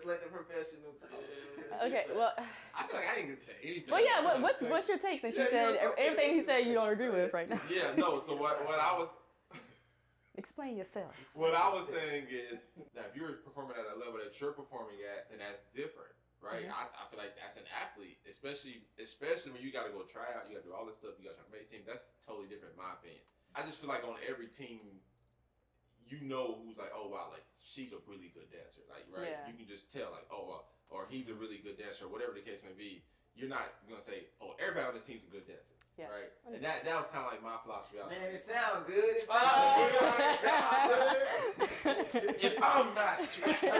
Let's let the professional talk. Okay, well, I feel like I didn't get to say anything. well, yeah. What's your take? Since you said everything he said, you don't agree with right now. Yeah, no. So what I was explain yourself. What I was saying is that if you're performing at a level that you're performing at, then that's different, right? Mm-hmm. I feel like that's an athlete, especially when you got to go try out, you got to do all this stuff, you got to try to make a team. That's totally different, in my opinion. I just feel like on every team, you know who's like, oh wow, like she's a really good dancer, like right? Yeah. You can just tell, like, oh, or he's a really good dancer, or whatever the case may be. You're not gonna say, oh, everybody on this team's a good dancer, right? And that was kind of like my philosophy. Man, it sounds good. It sounds good. If I'm not street.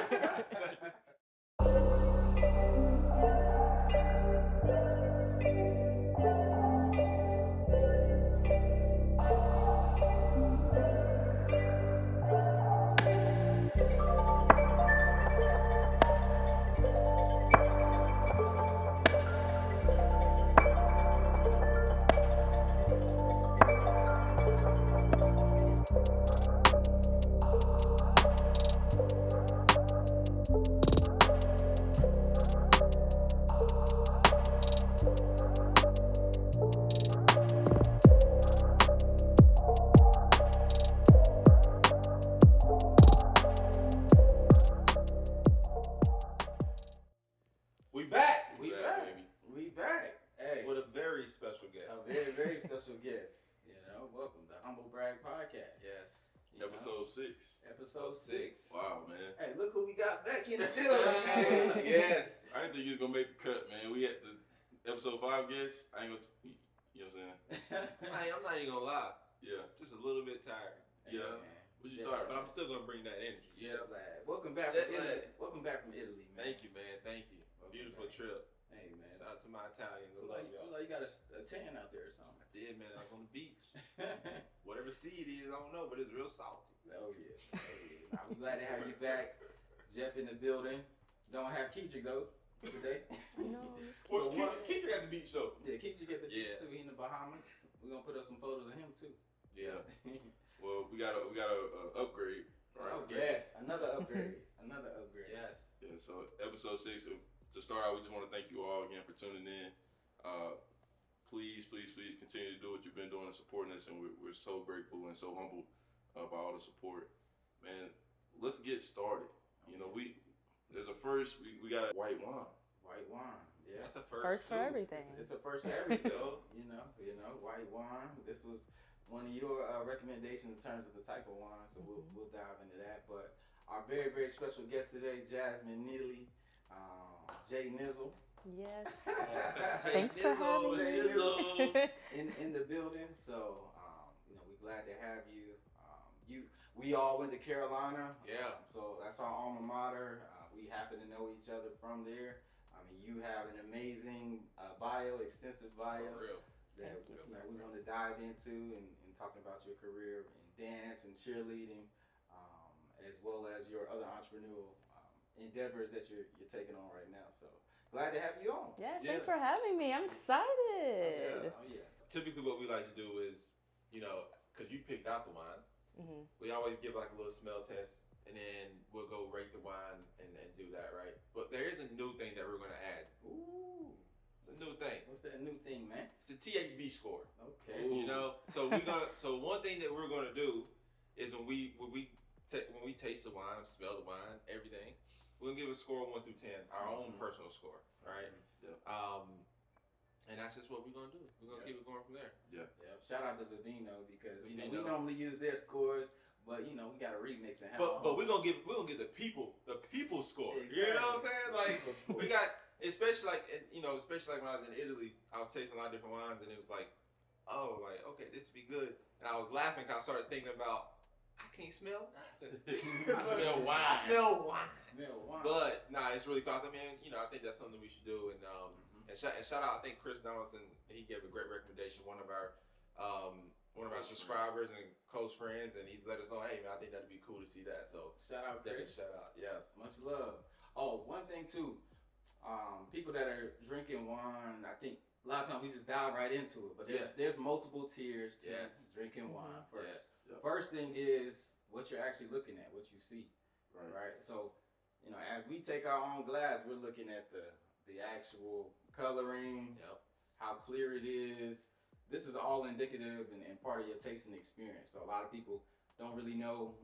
Episode 6. Wow, man. Hey, look who we got back in the building. Yes. I didn't think you was going to make the cut, man. We had the episode 5 guest. I ain't going to, you know what I'm saying? I'm not even going to lie. Yeah. Just a little bit tired. Yeah. What you tired? But I'm still going to bring that energy. Yeah, lad. Welcome back from Italy. Welcome back from Italy, man. Thank you, man. Thank you. Beautiful trip. Hey, man. Shout out to my Italian. You got a tan out there or something. I did, man. I was on the beach. Whatever sea it is, I don't know, but it's real salty. Oh, yeah. I'm glad to have you back. Jeff in the building. Don't have Keedrick, though, today. No. Well, Keedrick at the beach, though. Yeah, Keedrick at the beach, too. He in the Bahamas. We're going to put up some photos of him, too. Yeah. Well, we got a upgrade. Right? Oh, yes. Another upgrade. Yes. Yeah, so episode 6, to start out, we just want to thank you all again for tuning in. Please continue to do what you've been doing and supporting us, and we're so grateful and so humble by all the support. Man, let's get started. You know, there's a first. We got white wine. White wine, yeah. That's a first. First for everything. It's a first for everything, you know, white wine. This was one of your recommendations in terms of the type of wine, so we'll dive into that. But our very, very special guest today, Jasmine Neely, Jay Nizzle. Yes. Thanks for having me. in the building. So, we're glad to have you. We all went to Carolina. Yeah. So that's our alma mater. We happen to know each other from there. I mean, you have an amazing extensive bio. For real. That we're going to dive into and talking about your career in dance and cheerleading, as well as your other entrepreneurial endeavors that you're taking on right now. So glad to have you on. Yes, thanks for having me. I'm excited. Oh yeah. Typically, what we like to do is, because you picked out the wine, we always give like a little smell test, and then we'll go rate the wine and do that, right? But there is a new thing that we're going to add. Ooh. It's a new thing. What's that new thing, man? It's a Thb Score. Okay. So so one thing that we're gonna do is when we taste the wine, smell the wine, everything, we're gonna give a score 1 through 10, our own personal score, right? Yeah. And that's just what we're gonna do. We're gonna keep it going from there. Yeah. Shout out to Vivino because we normally use their scores, but we got to remix and have. But we're gonna give the people score. Exactly. You know what I'm saying? Like we got. Especially like when I was in Italy, I was tasting a lot of different wines, and it was like, okay, this would be good. And I was laughing because I started thinking about, I can't smell nothing. I smell wine. I smell wine. But it's really cause I think that's something we should do. And and shout out, I think Chris Donaldson, he gave a great recommendation. One of our subscribers and close friends, and he's let us know, hey man, I think that'd be cool to see that. So shout out, Chris. Shout out, yeah. Much love. Oh, one thing too. People that are drinking wine, I think a lot of times we just dive right into it. But there's multiple tiers to drinking wine first. Yes. First thing is what you're actually looking at, what you see. Right. So you know, as we take our own glass, we're looking at the actual coloring, how clear it is. This is all indicative and part of your tasting experience. So a lot of people don't really know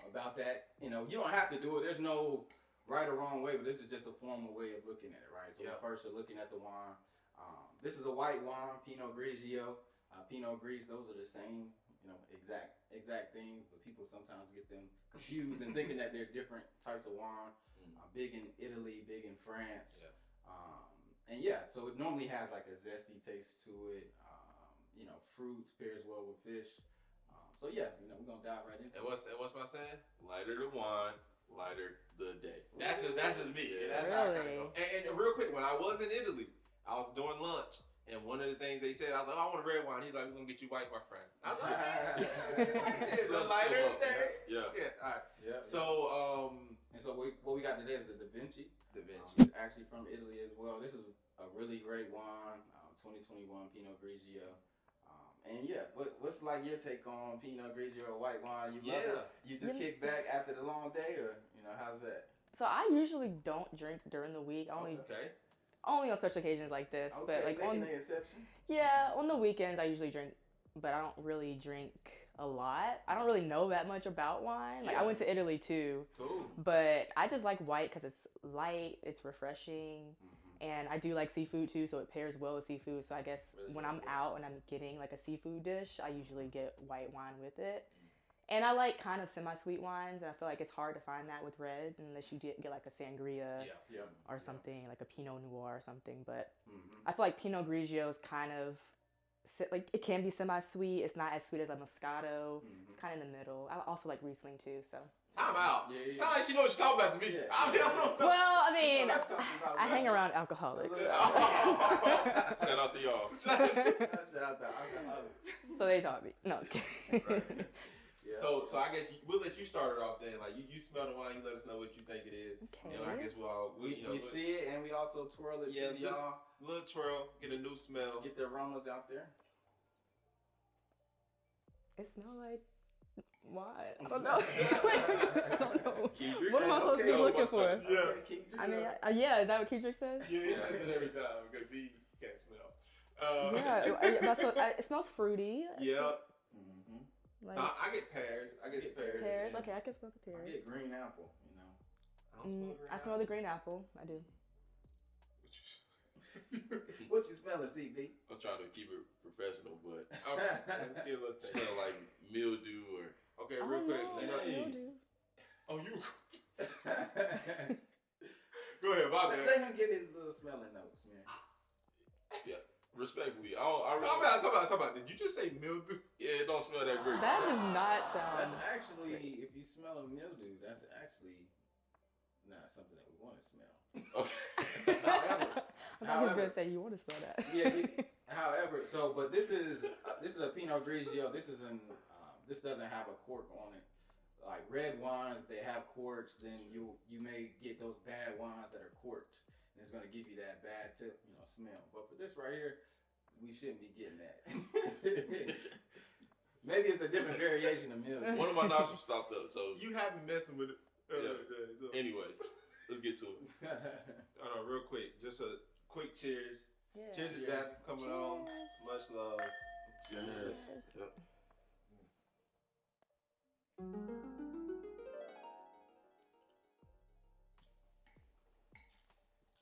about that. You know, you don't have to do it. There's no right or wrong way, but this is just a formal way of looking at it, right? So first you're looking at the wine. This is a white wine, Pinot Grigio, Pinot Gris. Those are the same, you know, exact things, but people sometimes get them confused and thinking that they're different types of wine. Big in Italy, big in France. And so it normally has like a zesty taste to it. You know, fruits pairs well with fish. So you know, we're gonna dive right into it. And what's my saying? Lighter the wine, lighter the day. That's just me. Yeah. That's Really? And real quick, when I was in Italy, I was doing lunch, and one of the things they said, I was like, I want a red wine. He's like, we're gonna get you white, my friend. I was like, it's a lighter day. Yeah. All right. Yeah. So and so what we got today is the Da Vinci. it's It's actually from Italy as well. This is a really great wine, 2021 Pinot Grigio. And what's like your take on Pinot Grigio or white wine? You love it? You just kick back after the long day, or you know, how's that? So I usually don't drink during the week. Only on special occasions like this. But like making the exception. on the weekends I usually drink, but I don't really drink a lot. I don't really know that much about wine. Like I went to Italy too. Cool. But I just like white because it's light, it's refreshing. And I do like seafood too, so it pairs well with seafood. So I guess when I'm out and I'm getting like a seafood dish, I usually get white wine with it. And I like kind of semi-sweet wines, and I feel like it's hard to find that with red unless you get like a sangria or something, like a Pinot Noir or something. But I feel like Pinot Grigio is kind of, like it can be semi-sweet. It's not as sweet as a Moscato. It's kind of in the middle. I also like Riesling too, so. I'm out. Sound like she knows what she's talking about to me. Well, I mean, I hang around alcoholics. So. Shout out to y'all. Shout out to alcoholics. So they taught me. No, I'm just kidding. So I guess we'll let you start it off then. Like you smell the wine, you let us know what you think it is. Okay. And I guess we see it and we also twirl it to y'all. Little twirl, get a new smell. Get the aromas out there. It smells like what? I don't know. What am I supposed to be looking for? Yeah. I mean, is that what Kendrick says? Yeah, he says it every time because he can't smell. It smells fruity. Yeah. Like, so I get pears. Pears. Okay, I can smell the pears. I get green apple. You know. I smell the green apple. I do. What you smelling, CB? I'm trying to keep it professional, but I still smell like mildew or. Okay, real quick. Mildew. Oh, you. Go ahead, my bad. Let him get his little smelling notes, man. Yeah, respectfully, Talk about. Did you just say mildew? Yeah, it don't smell that great. That does not sound. That's actually, if you smell a mildew, that's actually not something that we want to smell. Okay. I was gonna say you want to smell that. However, but this is a Pinot Grigio. This doesn't have a cork on it. Like red wines, they have corks. Then you may get those bad wines that are corked, and it's gonna give you that bad smell. But for this right here, we shouldn't be getting that. Maybe it's a different variation of milk. One of my nostrils stopped up, so you have been messing with it. So. Anyways, let's get to it. Real quick, just a quick cheers. Yeah. Cheers to Jasmine coming on. Much love. Cheers. Yep.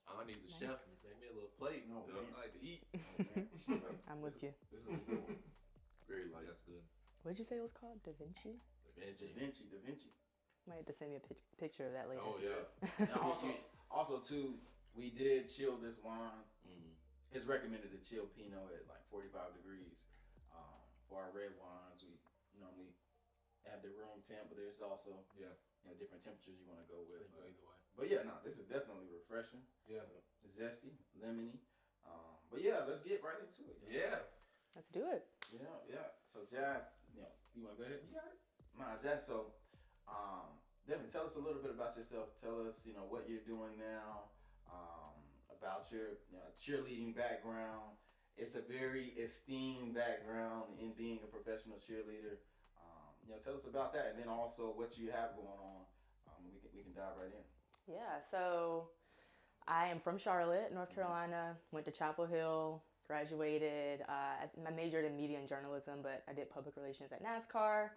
I need a chef to make me a little plate. I like to eat. I'm with you. This is a good one. Very light. That's good. What did you say it was called? Da Vinci? Da Vinci. Might have to send me a picture of that later. Oh yeah. And also too, we did chill this wine. It's recommended to chill Pinot at like 45 degrees. For our red wines, we normally have the room temp, but there's also different temperatures you want to go with. Either way. But this is definitely refreshing. Yeah. Zesty, lemony. But let's get right into it. Yeah. Let's do it. Yeah. So Jazz, you want to go ahead? You got it. Nah, Jazz. So, Devin, tell us a little bit about yourself. Tell us, what you're doing now. About your cheerleading background. It's a very esteemed background in being a professional cheerleader. Tell us about that, and then also what you have going on. We can dive right in. Yeah, so I am from Charlotte, North Carolina. Went to Chapel Hill, graduated. I majored in media and journalism, but I did public relations at NASCAR.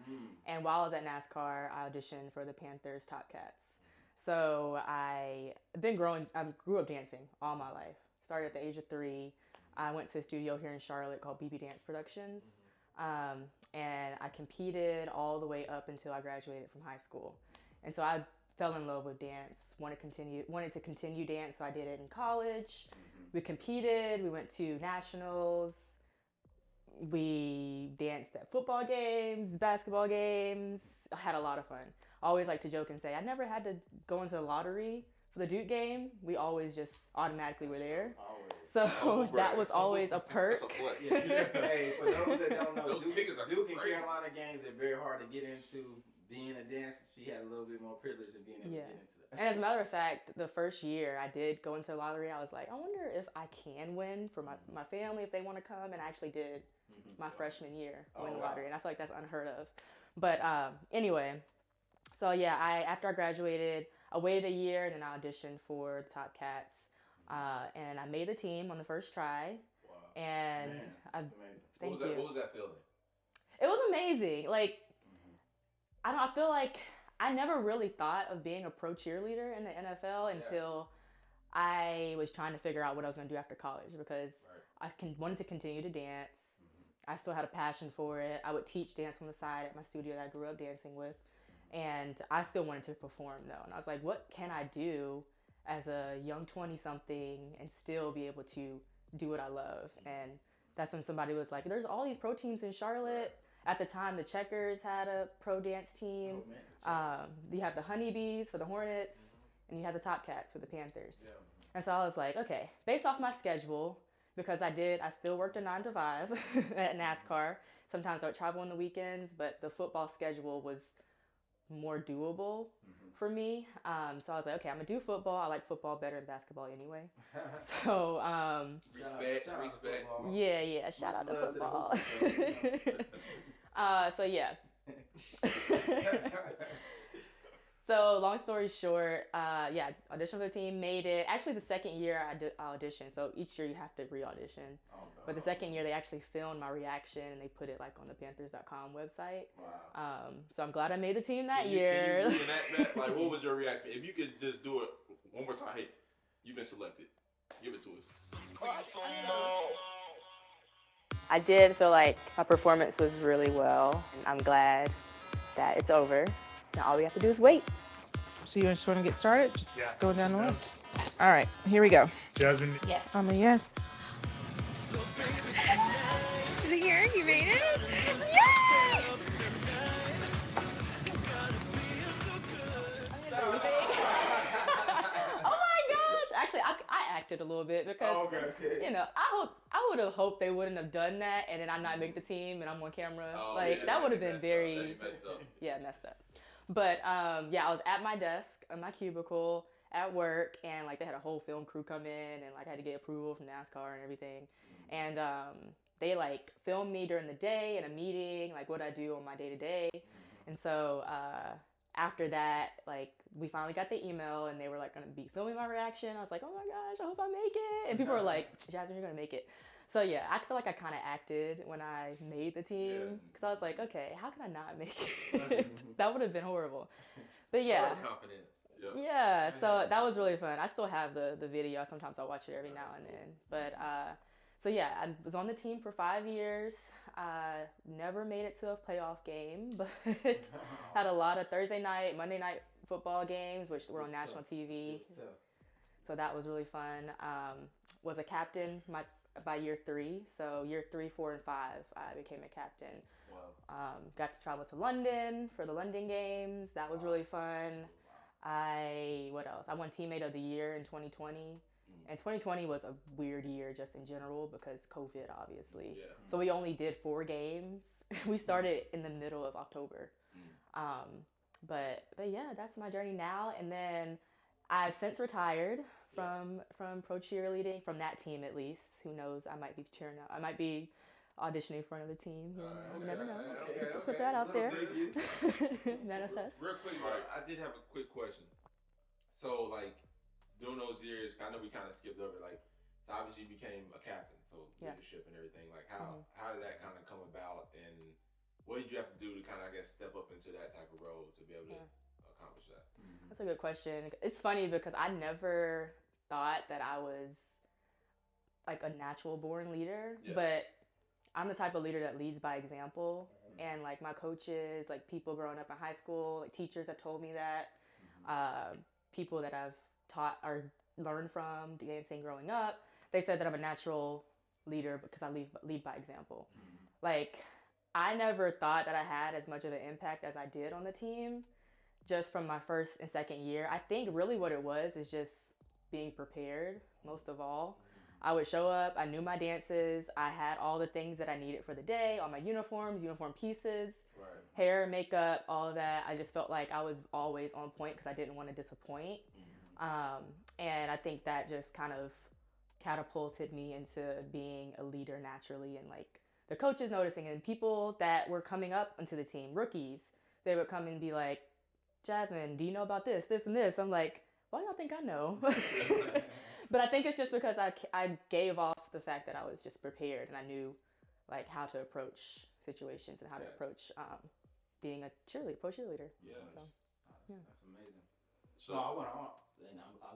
And while I was at NASCAR, I auditioned for the Panthers TopCats. So I grew up dancing all my life. Started at the age of 3. I went to a studio here in Charlotte called BB Dance Productions. And I competed all the way up until I graduated from high school. And so I fell in love with dance, wanted to continue dance, so I did it in college. We competed, we went to nationals, we danced at football games, basketball games, I had a lot of fun. I always like to joke and say, I never had to go into the lottery for the Duke game. We always just automatically were there. So that was always a perk. That's a flex. Hey, for those that don't know, Those tickets are Duke and crazy. Carolina games are very hard to get into. Being a dancer, she had a little bit more privilege of being able to get into that. And as a matter of fact, the first year I did go into the lottery, I was like, I wonder if I can win for my family if they want to come. And I actually did my freshman year win the lottery. And I feel like that's unheard of. But anyway, so yeah, after I graduated, I waited a year and then I auditioned for the TopCats. And I made the team on the first try. Wow. And Man, that's amazing. Thank you. What was that feeling? It was amazing. Like, I feel like I never really thought of being a pro cheerleader in the NFL until I was trying to figure out what I was going to do after college, because I wanted to continue to dance. I still had a passion for it. I would teach dance on the side at my studio that I grew up dancing with. And I still wanted to perform though. And I was like, what can I do as a young 20-something and still be able to do what I love? And that's when somebody was like, there's all these pro teams in Charlotte. At the time, the Checkers had a pro dance team. You have the Honeybees for the Hornets, and you have the TopCats for the Panthers. Yeah. And so I was like, okay, based off my schedule, because I still worked a 9 to 5 at NASCAR. Sometimes I would travel on the weekends, but the football schedule was more doable for me. So I was like, okay, I'm gonna do football. I like football better than basketball anyway. So Respect. yeah, shout out to football. So yeah. So long story short, auditioned for the team, made it. Actually, the second year I auditioned. So each year you have to re-audition. But the second year they actually filmed my reaction and they put it like on the Panthers.com website. Wow. So I'm glad I made the team that Can year. you reenact that? Like, what was your reaction? If you could just do it one more time, hey, you've been selected. Give it to us. I did feel like my performance was really well. I'm glad that it's over. Now all we have to do is wait. So you just want to get started? Just go down the list. All right, here we go. Jasmine. Yes. I'm a yes. Is it here? You made it? Yay! Oh my gosh! Actually, I acted a little bit because you know I would have hoped they wouldn't have done that, and then I not make the team, and I'm on camera. That would have been very messed up. messed up. But I was at my desk in my cubicle at work, and like they had a whole film crew come in, and like I had to get approval from NASCAR and everything, and they like filmed me during the day in a meeting, like what I do on my day to day, and so after that, like we finally got the email, and they were like gonna be filming my reaction. I was like, oh my gosh, I hope I make it, and people were like, Jasmine, you're gonna make it. So yeah, I feel like I kind of acted when I made the team, because I was like, okay, how can I not make it? That would have been horrible. But yeah. Confidence. Yeah, so that was really fun. I still have the video. Sometimes I'll watch it every now and then. But so yeah, I was on the team for 5 years. Never made it to a playoff game, but had a lot of Thursday night, Monday night football games, which were on national TV. So that was really fun. Was a captain by year 3. So year 3, 4, and 5, I became a captain. Wow. Got to travel to London for the London games. That was really fun. What else? I won Teammate of the Year in 2020. And 2020 was a weird year just in general because COVID, obviously. Yeah. So we only did 4 games. We started in the middle of October. But yeah, that's my journey now. And then I've since retired from pro cheerleading, from that team at least. Who knows? I might be cheering out. I might be auditioning for another team. You never know. Put that out there. Manifest. Real quick, I did have a quick question. So like during those years, I know we kind of skipped over like. So obviously you became a captain, so leadership and everything. Like how did that kind of come about, and what did you have to do to kind of, I guess, step up into that type of role to be able to accomplish that? That's a good question. It's funny because I never thought that I was like a natural born leader, but I'm the type of leader that leads by example. And like my coaches, like people growing up in high school, like teachers have told me that, people that I've taught or learned from dancing growing up, they said that I'm a natural leader because I lead by example. Like I never thought that I had as much of an impact as I did on the team just from my first and second year. I think really what it was is just being prepared most of all. I would show up, I knew my dances, I had all the things that I needed for the day, all my uniforms, uniform pieces, hair, makeup, all of that. I just felt like I was always on point because I didn't want to disappoint. And I think that just kind of catapulted me into being a leader naturally, and like the coaches noticing, and people that were coming up into the team, rookies, they would come and be like, Jasmine, do you know about this, this, and this? I'm like, why do y'all think I know? But I think it's just because I gave off the fact that I was just prepared and I knew like how to approach situations and how to approach being a cheerleader, pro cheerleader. Yeah, so, that's amazing. So I'll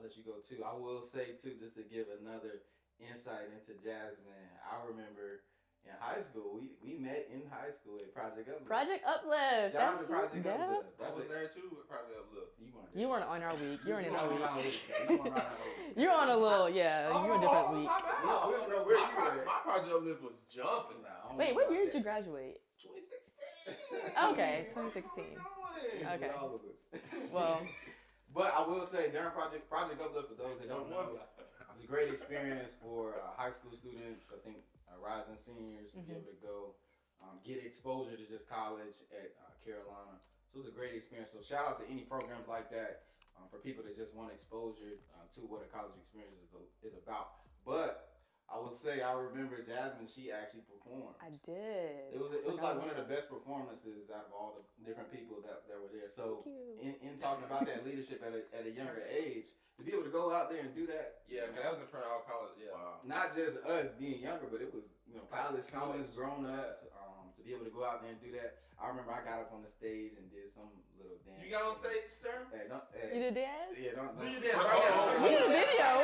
let you go too. I will say too, just to give another insight into Jasmine. I remember in high school, we met in high school at Project Uplift. Project Uplift. Shout out to Project Uplift. I was there too at Project Uplift. You weren't on our week. You weren't in our week. You were on a little, you were a different week. We don't know where you were. My Project Uplift was jumping now. Wait, what year did you graduate? 2016. Okay, 2016. Okay. All of us. Well. But I will say, during Project Uplift, for those that don't know, it was a great experience for high school students. I think rising seniors to be able to go get exposure to just college at Carolina. So it was a great experience. So shout out to any programs like that for people that just want exposure to what a college experience is about. But I will say, I remember Jasmine, she actually performed. I did. It was like one of the best performances out of all the different people that were there. So in talking about that leadership at a younger age, to be able to go out there and do that. Yeah, man, that was in front of all college. Yeah. Wow. Not just us being younger, but it was college students, grown ups. To be able to go out there and do that. I remember I got up on the stage and did some little dance. You got on stage, Darren? Hey, you did dance? Yeah, don't. Do you dance right now? You did a video.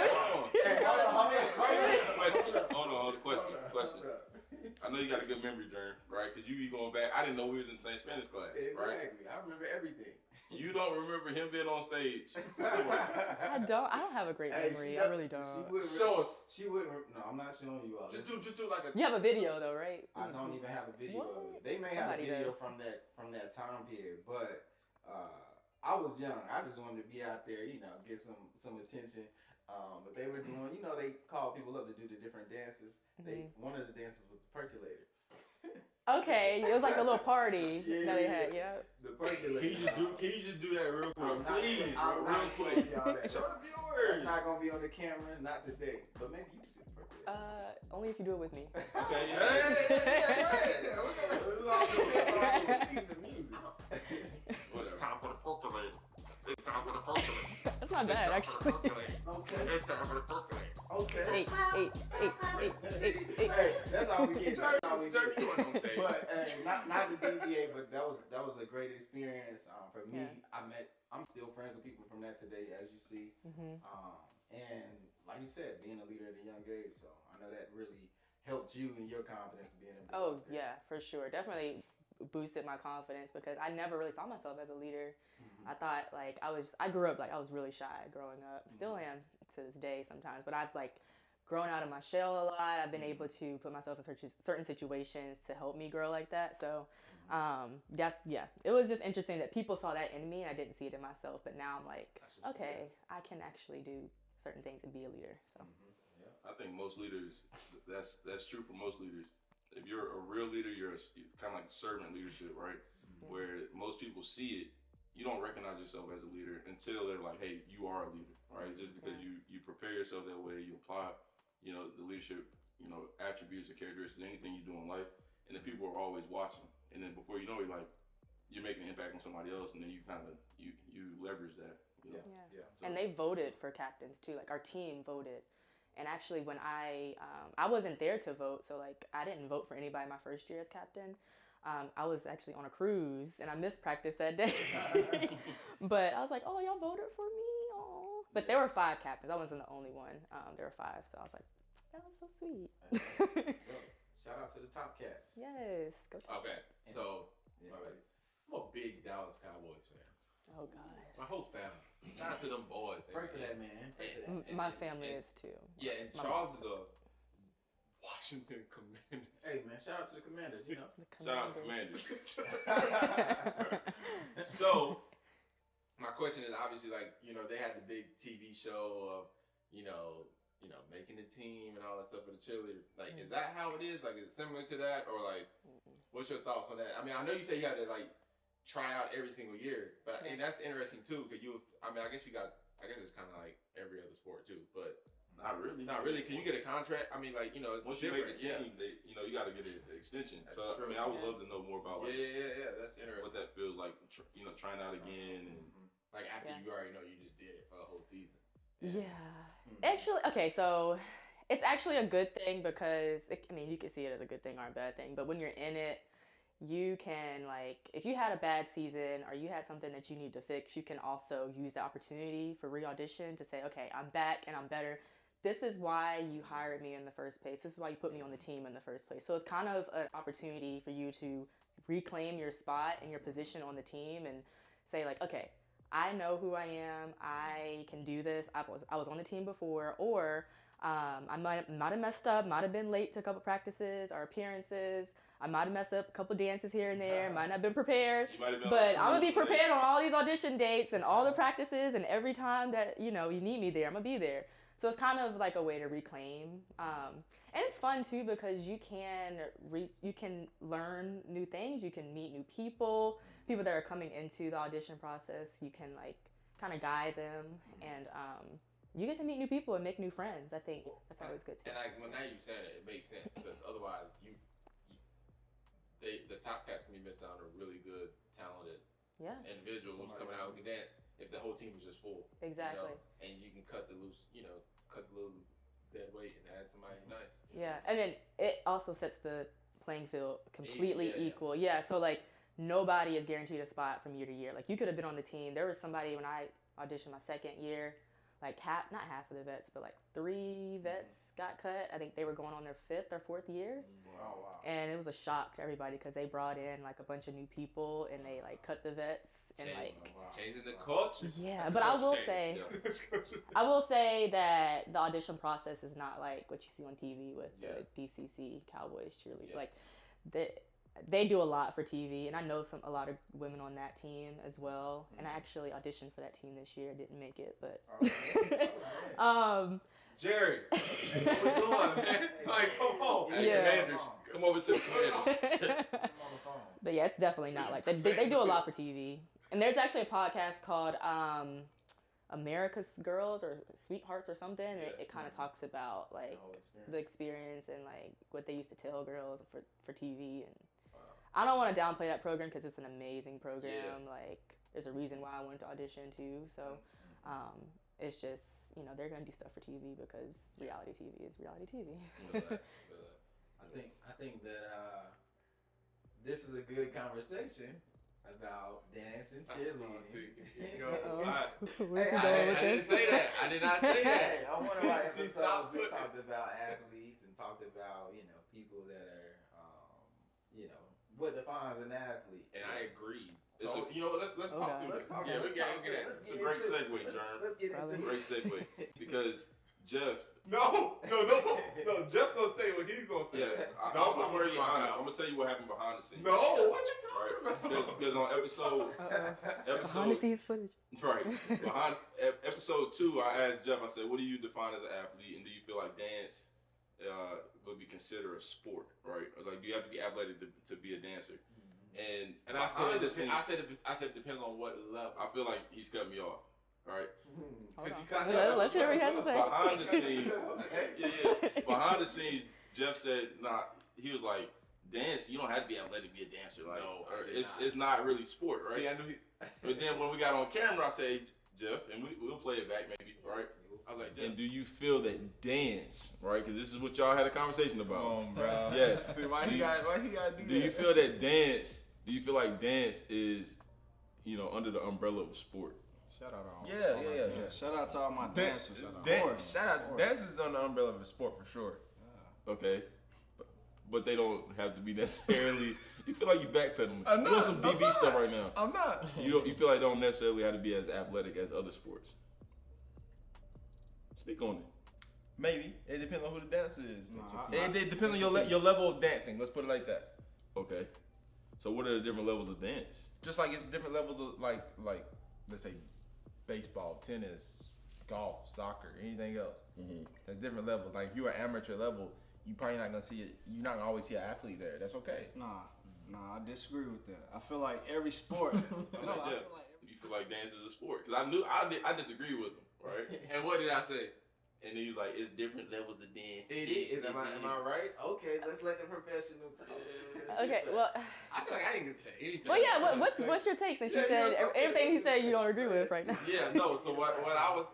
Hold on. Question. I know you got a good memory, Darren, right? Because you be going back. I didn't know we was in the same Spanish class, right? Exactly. I remember everything. You don't remember him being on stage? I don't have a great memory. I really don't. Show us. She wouldn't. No, I'm not showing you all. Just do like a. You have a video though, right? I don't even have a video of it. They may have a video from that time period, but I was young. I just wanted to be out there, get some attention. But they were doing, they called people up to do the different dances. One of the dances was the percolator. Okay, it was like a little party that they had. Yeah. The percolator. Can you just do that real quick, please? Real quick. Show the viewers. It's not gonna be on the camera, not today. But maybe you can do the percolator. Only if you do it with me. Okay. Piece of music. It's time for the percolator. It's time for the percolator. That's not bad, actually. Okay. It's time for the percolator. Okay. Eight. Hey, that's how we get. That's how we get. But But not the DBA, but that was a great experience for me. I'm still friends with people from that today, as you see. And like you said, being a leader at a young age, so I know that really helped you in your confidence being able to. Oh yeah, for sure. Definitely boosted my confidence because I never really saw myself as a leader. I thought I grew up I was really shy growing up. Still am to this day sometimes, but I've grown out of my shell a lot. I've been able to put myself in certain situations to help me grow like that. So it was just interesting that people saw that in me and I didn't see it in myself. But now I'm like, okay, I can actually do certain things and be a leader. So I think most leaders, that's true for most leaders. If you're a real leader, you're kind of like servant leadership, right? Where most people see it, you don't recognize yourself as a leader until they're like, hey, you are a leader, right? Just because you prepare yourself that way, you apply, the leadership, attributes or characteristics, anything you do in life, and then people are always watching. And then before you know it, you're making an impact on somebody else, and then you kind of, you leverage that, You know? Yeah. And they voted for captains too. Like our team voted. And actually, when I wasn't there to vote, so like I didn't vote for anybody my first year as captain. I was actually on a cruise and I missed practice that day. But I was like, oh, y'all voted for me. Oh. But there were 5 captains. I wasn't the only one. There were 5. So I was like, that was so sweet. Shout out to the TopCats. Yes. Go Top. Okay, so I'm a big Dallas Cowboys fan. Oh, God. My whole family. Shout out to them boys. Pray for that, man. Pray for that. My family is too. Yeah, and Charles is a Washington Commander. Hey, man, shout out to the Commanders, you know. Shout out to Commanders. So, my question is obviously like, you know, they had the big TV show of, you know, making the team and all that stuff for the cheerleader. Like, is that how it is? Like, is it similar to that? Or like, what's your thoughts on that? I mean, I know you say you had to like try out every single year, but and that's interesting too, because I guess it's kind of like every other sport too, but Not really. not really. Can you get a contract? I mean, like, you know, it's Once you different. make the team, they, you know, you got to get an extension. That's So true. I mean, I would love to know more about like That's interesting. what that feels like. You know, trying out again and. Like after you already know you just did it for a whole season. Yeah. Actually, okay, so it's actually a good thing because, you can see it as a good thing or a bad thing, but when you're in it, you can, like, if you had a bad season or you had something that you need to fix, you can also use the opportunity for re-audition to say, okay, I'm back and I'm better. This is why you hired me in the first place. This is why you put me on the team in the first place. So it's kind of an opportunity for you to reclaim your spot and your position on the team and say, like, okay, I know who I am. I can do this. I was on the team before, or I might have messed up, might have been late to a couple practices or appearances. I might have messed up a couple dances here and there. Might not have been prepared, but I'm gonna be prepared on all these audition dates and all the practices, and every time that you need me there, I'm gonna be there. So it's kind of like a way to reclaim, and it's fun too because you can learn new things. You can meet new people that are coming into the audition process. You can like kind of guide them, and you get to meet new people and make new friends. I think that's always good too. And now you said it makes sense because otherwise the TopCats can be missed out on a really good, talented individual who's coming out who can dance if the whole team was just full. Exactly. And you can cut the little dead weight and add somebody nice. Yeah, and then it also sets the playing field completely equal. Yeah, so like nobody is guaranteed a spot from year to year. Like you could have been on the team. There was somebody when I auditioned my second year, like not half of the vets, but like 3 vets got cut. I think they were going on their 5th or 4th year. Wow. And it was a shock to everybody because they brought in like a bunch of new people and they like cut the vets and changing the culture. Yeah, but I will say that the audition process is not like what you see on TV with the BCC Cowboys cheerleader. Like they do a lot for TV, and I know a lot of women on that team as well. And I actually auditioned for that team this year. Didn't make it, but Jerry, what we doing, man? Like, come on. Hey, Commanders, come over to the Commanders. But yeah, it's definitely not like that. They do a lot for TV. And there's actually a podcast called America's Girls or Sweethearts or something. And it kind of talks about like the experience and like what they used to tell girls for TV. And I don't want to downplay that program because it's an amazing program. Yeah. Like there's a reason why I wanted to audition too. So it's just, they're going to do stuff for TV because reality TV is reality TV. I think that this is a good conversation about dance and cheerleading. I didn't say that. I did not say that. On one of our episodes, we talked about athletes and talked about, people that are, what defines an athlete. And I agree. So, let's talk through this. It's a great segue, Jerm. Let's get into it. Great segue. Because Jeff. No. Jeff's going to say what he's going to say. Yeah, I'm going to be honest. I'm going to tell you what happened behind the scenes. No, what you talking about? Because on episode behind the scenes footage. Right. Behind episode 2, I asked Jeff, I said, what do you define as an athlete? And do you feel like dance would be considered a sport, right? Like, do you have to be athletic to be a dancer? And I said it depends on what level. I feel like he's cut me off. Right. Let's hear what he has to say. Behind the scenes, behind the scenes, Jeff said, he was like, dance, you don't have to be athletic to be a dancer. Like, no, it's not really sport, right? See, I knew But then when we got on camera, I said, Jeff, and we'll play it back maybe, right? I was like, Jeff. And do you feel that dance, right? Because this is what y'all had a conversation about. Bro. Yes. See, why he gotta do that? Do you feel that dance? Do you feel like dance is, under the umbrella of sport? Shout out all Yeah. Shout out to all my dancers. Shout out. Dancers is on the umbrella of a sport for sure. Okay. But they don't have to be necessarily. You feel like you backpedaling. I'm You're doing not, some I'm DB not. stuff right now. I'm not. You feel like they don't necessarily have to be as athletic as other sports. Speak on it. Maybe it depends on who the dancer is. Nah, It depends on your level of dancing. Let's put it like that. Okay. So what are the different levels of dance? Just like it's different levels of like let's say baseball, tennis, golf, soccer, anything else. Mm-hmm. There's different levels. Like if you're an amateur level, you probably not gonna see it. You're not gonna always see an athlete there. That's okay. Nah, I disagree with that. I feel like every sport. Jeff, you feel like dance is a sport? Because I disagree with him, right? And what did I say? And then he was like, it's different levels of dance. It is. Am I right? Okay, let's let the professional talk. Okay, well, I feel like I ain't gonna say anything. well, yeah. What's your take? Since you said everything he said you don't agree with right now. Yeah, no. So what I was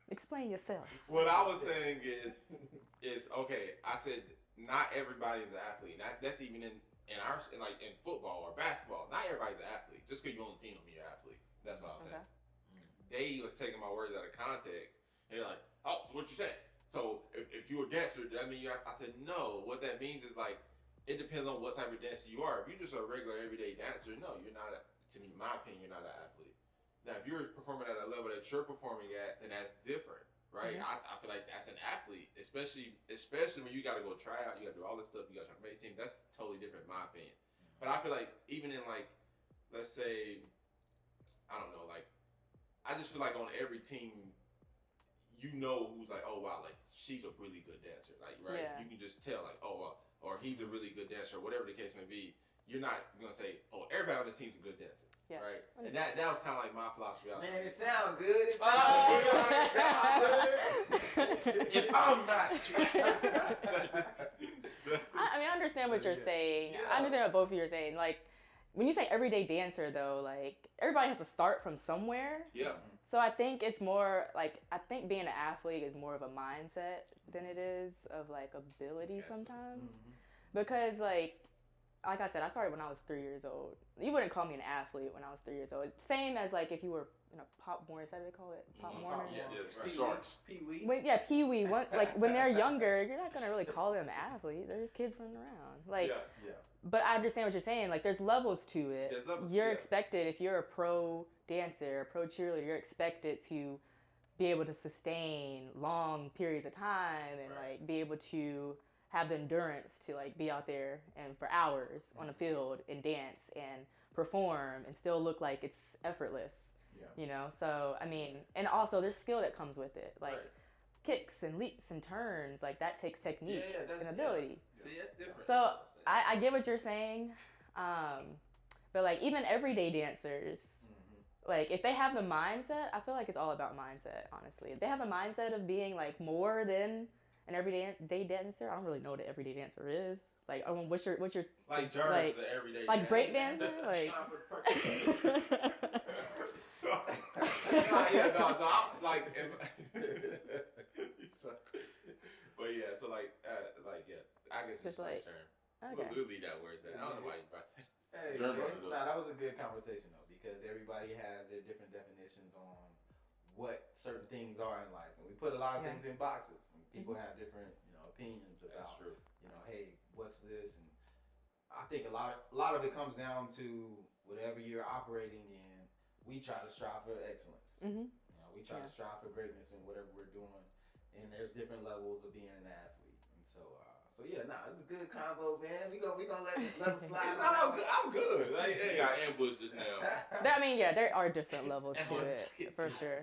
Explain yourself. What I was saying is okay. I said not everybody's an athlete. That's even in football or basketball. Not everybody's an athlete. Just because you're on the team, don't mean you're an athlete. That's what I was saying. They was taking my words out of context. And they're like, oh, so what you said? So if you're a dancer, does that mean you have? I said no. What that means is like it depends on what type of dancer you are. If you're just a regular everyday dancer, no, you're not. To me, in my opinion, you're not an athlete. Now, if you're performing at a level that you're performing at, then that's different, right? Mm-hmm. I feel like that's an athlete, especially when you got to go try out, you got to do all this stuff, you got to try to make a team. That's totally different, in my opinion. But I feel like even in like, let's say, I don't know, like I just feel like on every team, you know who's like, oh wow, like she's a really good dancer, like right? Yeah. You can just tell, like, oh, or he's a really good dancer, or whatever the case may be. You're not gonna say, oh, everybody on this team's a good dancer, right? And that was kind of like my philosophy. Man, it sounds good. It sounds good. If I'm not sweet. I mean, I understand what you're saying. Yeah. I understand what both of you are saying. Like, when you say everyday dancer, though, like everybody has to start from somewhere. Yeah. So I think it's more like I think being an athlete is more of a mindset than it is of like ability sometimes, because like I said, I started when I was 3 years old. You wouldn't call me an athlete when I was 3 years old. Same as like if you were in a Pop Warner, is that what they call it? Pop Warner? Yeah, Sharks. Pee-wee. Pee-wee. When they're younger, you're not gonna really call them athletes. They're just kids running around. Like, Yeah. but I understand what you're saying. Like, there's levels to it. There's levels, You're yeah. expected, if you're a pro dancer, a pro cheerleader, you're expected to be able to sustain long periods of time and like be able to have the endurance to like be out there and for hours on the field and dance and perform and still look like it's effortless. Yeah. You know, so I mean, and also there's skill that comes with it, like kicks and leaps and turns, like that takes technique and ability. See, that's different. So I get what you're saying, but like even everyday dancers, like if they have the mindset, I feel like it's all about mindset. Honestly, if they have the mindset of being like more than an everyday dancer, I don't really know what an everyday dancer is. Like, what's your like Jerm, like, the everyday like break dancer, like. So I'm like, but yeah, so like yeah, I guess Just it's like like, Jerm. okay. We'll leave that where it's at. I don't know why you brought that. Hey, that was a good conversation though, because everybody has their different definitions on what certain things are in life, and we put a lot of things in boxes, and people have different, opinions about. That's true. Hey, what's this? And I think a lot of it comes down to whatever you're operating in. We try to strive for excellence. We try to strive for greatness in whatever we're doing, and there's different levels of being an athlete. And so yeah, it's a good combo, man. We gonna let them slide. It's all good. I'm good. Like, hey, Got ambushed just now. I mean, yeah, there are different levels to it for sure.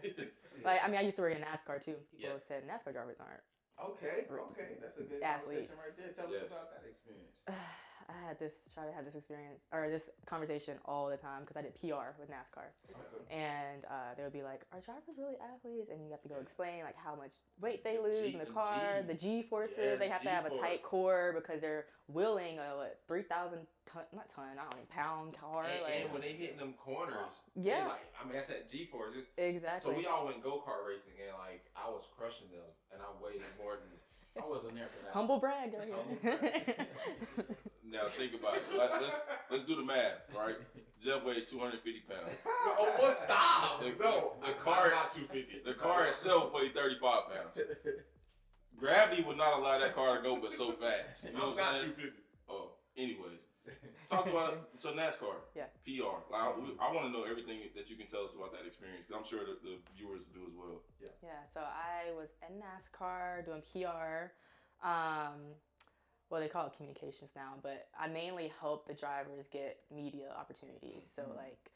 Like, I mean, I used to work in NASCAR too. People said NASCAR drivers aren't Okay, that's a good athletes. conversation right there. Tell us about that experience. try to have this experience or this conversation all the time because I did PR with NASCAR, and they would be like, "Are drivers really athletes?" And you have to go explain like how much weight they lose in the car, the G forces. They have to have a tight core because they're wheeling a 3,000 pound car. And when they hitting them corners, yeah, like, I mean that's that G forces. Exactly. So we all went go-kart racing, and like I was crushing them, and I weighed more than. I wasn't there for that. Humble brag. Right? Now think about it. Let's do the math, right? Jeff weighed 250 pounds. Oh, what? Stop! The car not 250. The car itself weighed 35 pounds. Gravity would not allow that car to go but so fast. You know what I'm saying? 250. Oh, anyways. Talk about it. So NASCAR. Yeah. PR. Like, I want to know everything that you can tell us about that experience because I'm sure the viewers do as well. Yeah. So I was in NASCAR doing PR. Well, they call it communications now, but I mainly help the drivers get media opportunities. So like,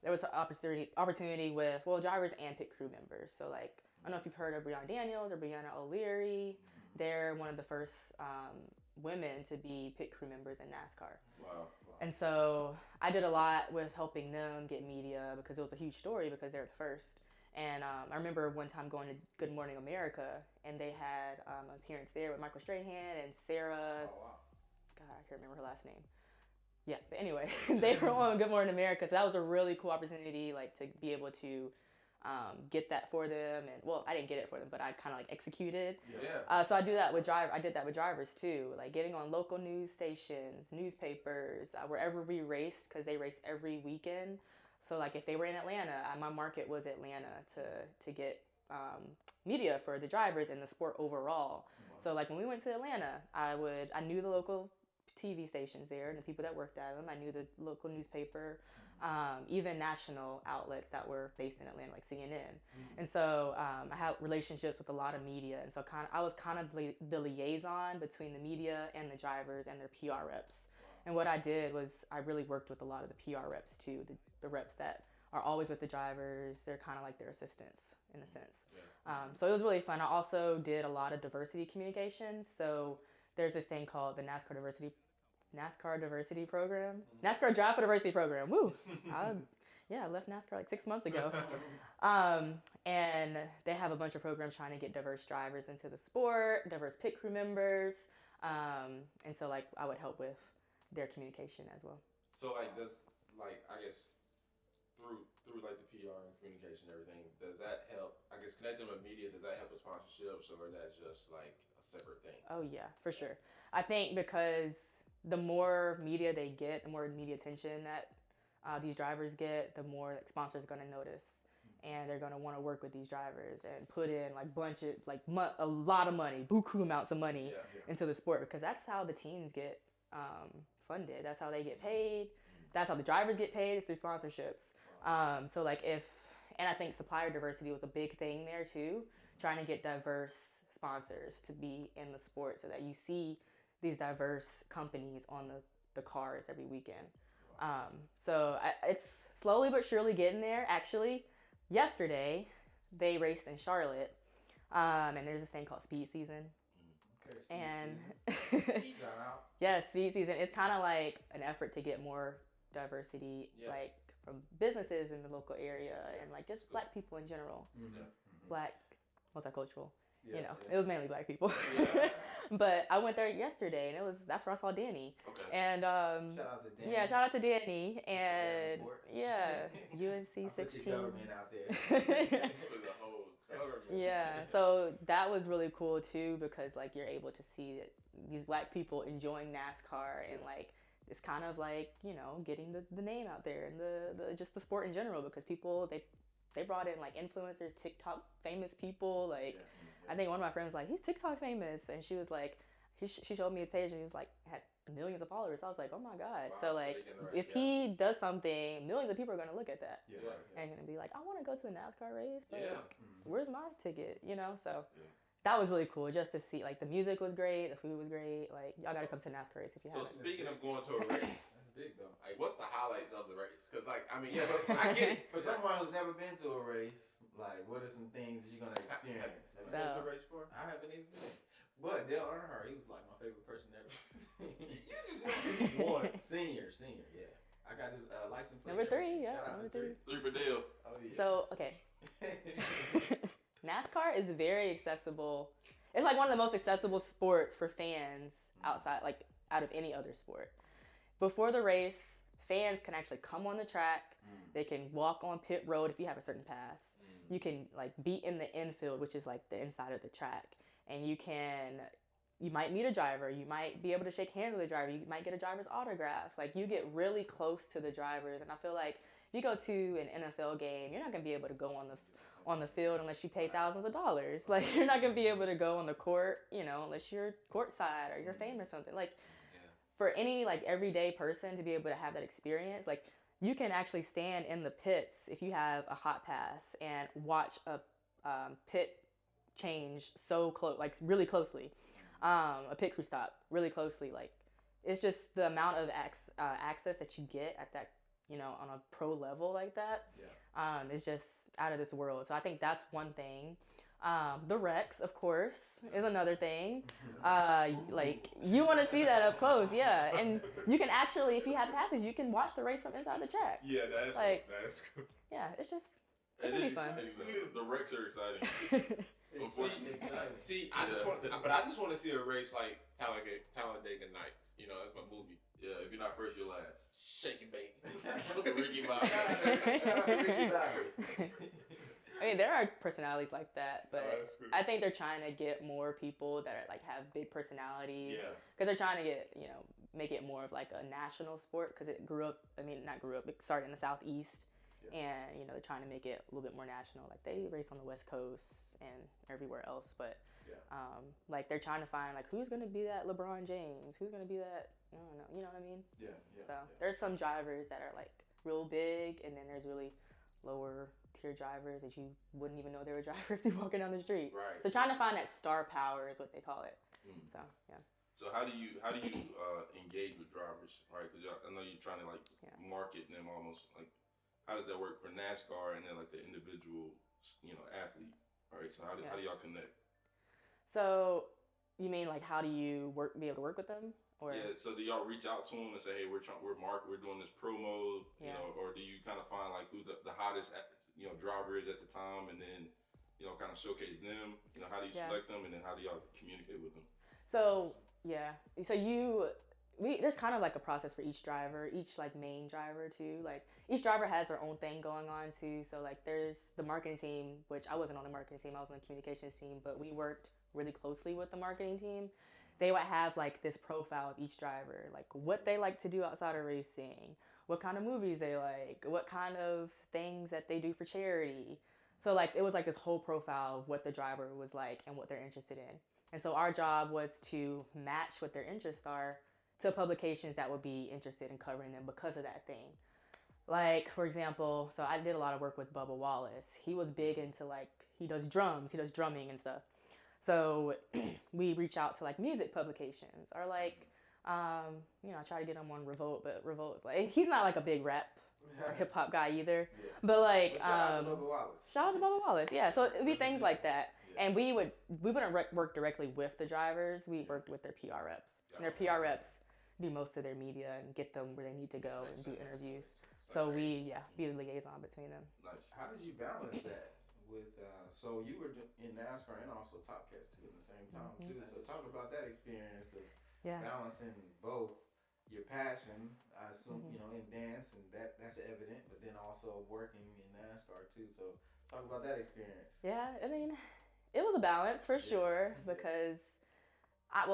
there was an opportunity with drivers and pit crew members. So like, I don't know if you've heard of Breonna Daniels or Breonna O'Leary. They're one of the first women to be pit crew members in NASCAR. Wow. And so I did a lot with helping them get media because it was a huge story because they're the first. And I remember one time going to Good Morning America and they had an appearance there with Michael Strahan and Sarah. Oh, wow. God, I can't remember her last name. Yeah, but anyway, they were on Good Morning America. So that was a really cool opportunity, like to be able to get that for them. And well, I didn't get it for them, but I kind of like executed. Yeah. So I did that with drivers too, like getting on local news stations, newspapers, wherever we raced, because they race every weekend. So like if they were in Atlanta, my market was Atlanta to get media for the drivers and the sport overall. So like when we went to Atlanta, I knew the local TV stations there and the people that worked at them. I knew the local newspaper, even national outlets that were based in Atlanta, like CNN. And so I had relationships with a lot of media. And so I was kind of the liaison between the media and the drivers and their PR reps. And what I did was I really worked with a lot of the PR reps too, the reps that are always with the drivers. They're kind of like their assistants in a sense. So it was really fun. I also did a lot of diversity communications. So there's this thing called the NASCAR Diversity Program. NASCAR Drive for Diversity Program. Woo! I left NASCAR like 6 months ago. And they have a bunch of programs trying to get diverse drivers into the sport, diverse pit crew members. And so like I would help with their communication as well. So like I guess through like the PR and communication and everything, does that help? I guess connecting with media, does that help with sponsorships or is that just like a separate thing? Oh yeah, for sure. I think because the more media they get, the more media attention that these drivers get, the more like, sponsors are going to notice. And they're going to want to work with these drivers and put in like a lot of money, buku amounts of money into the sport because that's how the teams get funded. That's how they get paid. That's how the drivers get paid, is through sponsorships. So like and I think supplier diversity was a big thing there too, trying to get diverse sponsors to be in the sport so that you see these diverse companies on the cars every weekend. So it's slowly but surely getting there. Actually, yesterday they raced in Charlotte, and there's this thing called Speed Season. Speed Yeah, Speed Season. It's kind of like an effort to get more diversity, like from businesses in the local area and like just black people in general. Black, multicultural. It was mainly black people. But I went there yesterday and that's where I saw Danny. Okay. And shout out to Danny. Yeah, shout out to Danny and UNC 16. Government out there. Yeah, so that was really cool too because like you're able to see that these black people enjoying NASCAR and like it's kind of like getting the name out there and the just the sport in general because people they brought in like influencers, TikTok famous people. Like I think one of my friends was like, he's TikTok famous, and she was like, she showed me his page and he was like had millions of followers. So I was like, oh my god. Wow, so like if he does something, millions of people are gonna look at that and gonna be like, I want to go to the NASCAR race. Like, where's my ticket? So that was really cool just to see. Like the music was great, the food was great. Like y'all gotta come to NASCAR race if you haven't. So speaking of going to a race, that's big though. Like what's the highlights of the race? Because like I mean I get it. For someone who's never been to a race, like what are some things you're gonna experience? Have you been to a race before? I haven't even been. But Dale Earnhardt, he was like my favorite person ever. You just won. Senior, yeah. I got his license plate. Number 3, yeah. Shout out Number to 3. 3 for Dale. Oh yeah. So, okay. NASCAR is very accessible. It's like one of the most accessible sports for fans outside, like out of any other sport. Before the race, fans can actually come on the track. They can walk on pit road if you have a certain pass. You can like be in the infield, which is like the inside of the track, and you might meet a driver. You might be able to shake hands with a driver. You might get a driver's autograph. Like you get really close to the drivers, and I feel like if you go to an NFL game, you're not gonna be able to go on the field unless you pay thousands of dollars. Like you're not gonna be able to go on the court, unless you're courtside or you're famous or something. Like for any like everyday person to be able to have that experience, like you can actually stand in the pits if you have a hot pass and watch a pit change so close, like really closely, a pit crew stop really closely. Like it's just the amount of access that you get at that, on a pro level like that, is just out of this world. So I think that's one thing. The wrecks, of course, is another thing. Like you want to see that up close, yeah. And you can actually, if you have passes, you can watch the race from inside the track. Yeah, that is cool. Yeah, it's just It it'll is be fun. exciting, the wrecks are exciting. See, I just want to see a race like Talladega Nights. That's my movie. Yeah, if you're not first, you're last. Shake and bake. Ricky Bobby. I mean, there are personalities like that, but that's cool. I think they're trying to get more people that are like have big personalities. Yeah. Because they're trying to get, make it more of like a national sport because it started in the Southeast. Yeah. And, they're trying to make it a little bit more national. Like they race on the West Coast and everywhere else, but like they're trying to find like who's going to be that LeBron James? Who's going to be that? I don't know. You know what I mean? Yeah. So there's some drivers that are like real big, and then there's really lower tier drivers that you wouldn't even know they were a driver if they're walking down the street. Right. So trying to find that star power is what they call it. So yeah. So how do you engage with drivers, right? Because I know you're trying to like market them almost. Like, how does that work for NASCAR and then like the individual, athlete, right? So how do y'all connect? So you mean like how do you be able to work with them? Or yeah. So do y'all reach out to them and say, hey, we're doing this promo, or do you kind of find like who the hottest driver is at the time, and then kind of showcase them? How do you select them, and then how do y'all communicate with them? So there's kind of like a process for each driver, each like main driver too. Like each driver has their own thing going on too. So like there's the marketing team, which I wasn't on the marketing team, I was on the communications team, but we worked really closely with the marketing team. They would have like this profile of each driver, like what they like to do outside of racing, what kind of movies they like, what kind of things that they do for charity. So like it was like this whole profile of what the driver was like and what they're interested in. And so our job was to match what their interests are to publications that would be interested in covering them because of that thing. Like, for example, so I did a lot of work with Bubba Wallace. He was big into like, he does drums, he does drumming and stuff. So we reach out to like music publications or like, I try to get him on Revolt, but Revolt's like, he's not like a big rap or hip hop guy either. Yeah. But like, shout out to Bubba Wallace. Shout out to Bubba Wallace, yeah. So it'd be things like that. Yeah. And we wouldn't work directly with the drivers. We worked with their PR reps. And their PR reps do most of their media and get them where they need to go and do interviews. So we, be the liaison between them. Nice. How did you balance that with, so you were in NASCAR and also TopCats too at the same time too. So talk about that experience of balancing both your passion, I assume, in dance, and that's evident, but then also working in NASCAR too. So talk about that experience. Yeah, I mean, it was a balance for sure because I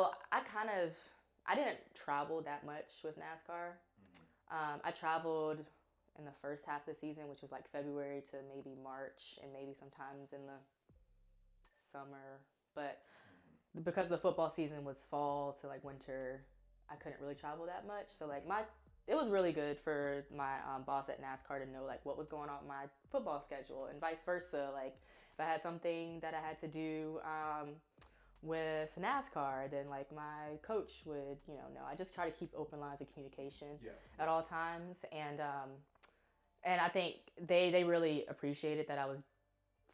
didn't travel that much with NASCAR. I traveled in the first half of the season, which was like February to maybe March and maybe sometimes in the summer. But because the football season was fall to like winter, I couldn't really travel that much. So like it was really good for my boss at NASCAR to know like what was going on with my football schedule and vice versa. Like if I had something that I had to do with NASCAR, then like my coach would, know. I just try to keep open lines of communication at all times. And I think they really appreciated that I was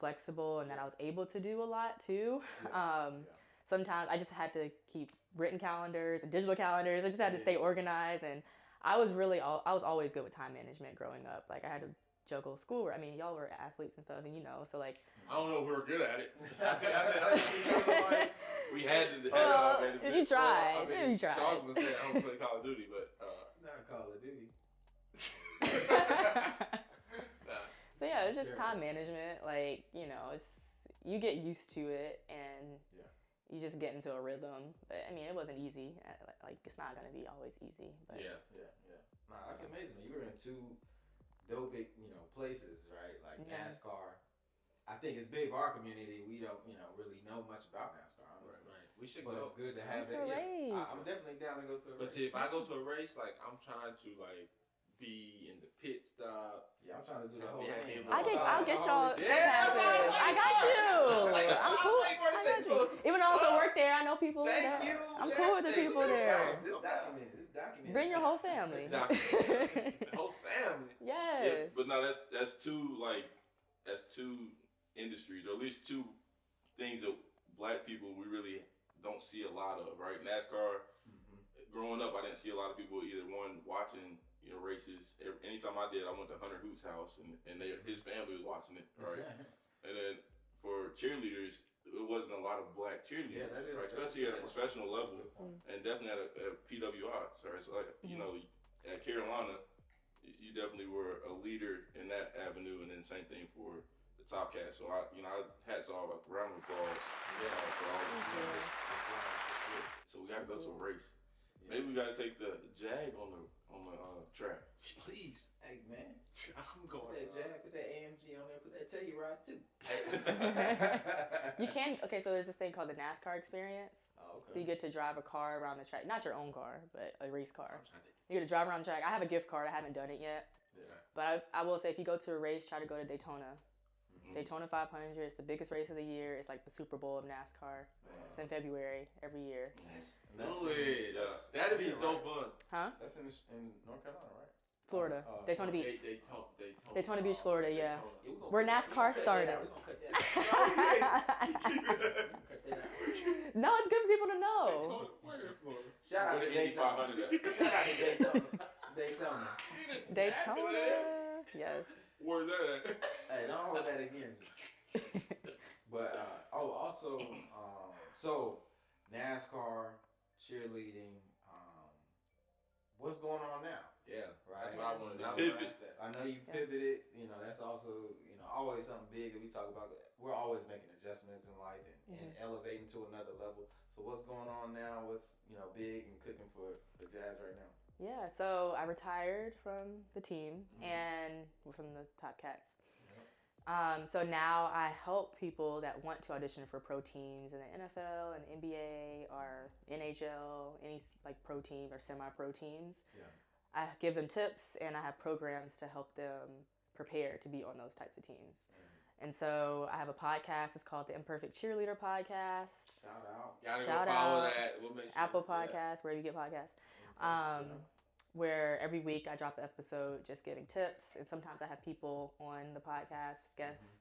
flexible and that I was able to do a lot too. sometimes I just had to keep written calendars and digital calendars. I just had to stay organized, and I was always good with time management growing up. Like I had to juggle school. I mean, y'all were athletes and stuff, and so like. I don't know if we were good at it. We had to. You tried. You tried. Charles was saying I don't play Call of Duty, but not Call of Duty. So yeah, it's just time management. Like you get used to it, and you just get into a rhythm. But I mean, it wasn't easy. Like it's not gonna be always easy. But Yeah. Nah, that's amazing. You were in two dope, places, right? Like NASCAR. I think it's big for our community. We don't, really know much about NASCAR, honestly. Right. We should But go. it's good to have it. race. Yeah, I'm definitely down to go to a But race. see, if I go to a race, like I'm trying to be in the pit stop. Yeah, I'm trying to do the whole Yeah, thing. I'll get y'all Yeah, passes. I got you. I'm cool. I got you. Even though I also work there, I know people. Thank you. I'm cool with the people there. This documented. Bring your whole family. The whole family. Yes. but no, that's two industries, or at least two things that black people we really don't see a lot of, right? NASCAR. Growing up, I didn't see a lot of people either watching races. Anytime I did, I went to Hunter Hoot's house, and his family was watching it, right? And then for cheerleaders, it wasn't a lot of black cheerleaders, right? Especially at a professional level, and definitely at PWIs, right? So at Carolina, you definitely were a leader in that avenue, and then same thing for the TopCats. So I hats off, like round of applause, for all of you. So we got to go to a race. Maybe we gotta take the Jag on the track. Please, hey man, I'm going. Put that Jag, put that AMG on there, put that Telluride too. You can. Okay, so there's this thing called the Nascar Experience. Oh, okay. So you get to drive a car around the track, not your own car, but a race car. I'm trying to You get to drive around the track. I have a gift card. I haven't done it yet. Yeah. But I will say, if you go to a race, try to go to Daytona. Daytona 500. It's the biggest race of the year. It's like the Super Bowl of NASCAR. It's in February every year. Let's do it. That'd be so fun. Huh? That's in North Carolina, right? Florida. Daytona Beach. Daytona. Daytona Beach, Florida, yeah. Daytona. Where NASCAR started. No, it's good for people to know. Shout out to Daytona. Daytona. Yes. Where's that? Hey, don't hold that against me. But also, so NASCAR, cheerleading, what's going on now? Yeah, right. That's what I want to know. I know you pivoted. That's also always something big that we talk about. We're always making adjustments in life and elevating to another level. So what's going on now? What's big and cooking for Jazz right now? Yeah, so I retired from the team and from the TopCats. So now I help people that want to audition for pro teams in the NFL and NBA or NHL, any like pro team or semi-pro teams. Yeah. I give them tips and I have programs to help them prepare to be on those types of teams. And so I have a podcast. It's called the Imperfect Cheerleader podcast. Shout out. Y'all go follow that. We'll make sure. Apple Podcasts, wherever you get podcasts. Where every week I drop an episode just giving tips. And sometimes I have people on the podcast, guests,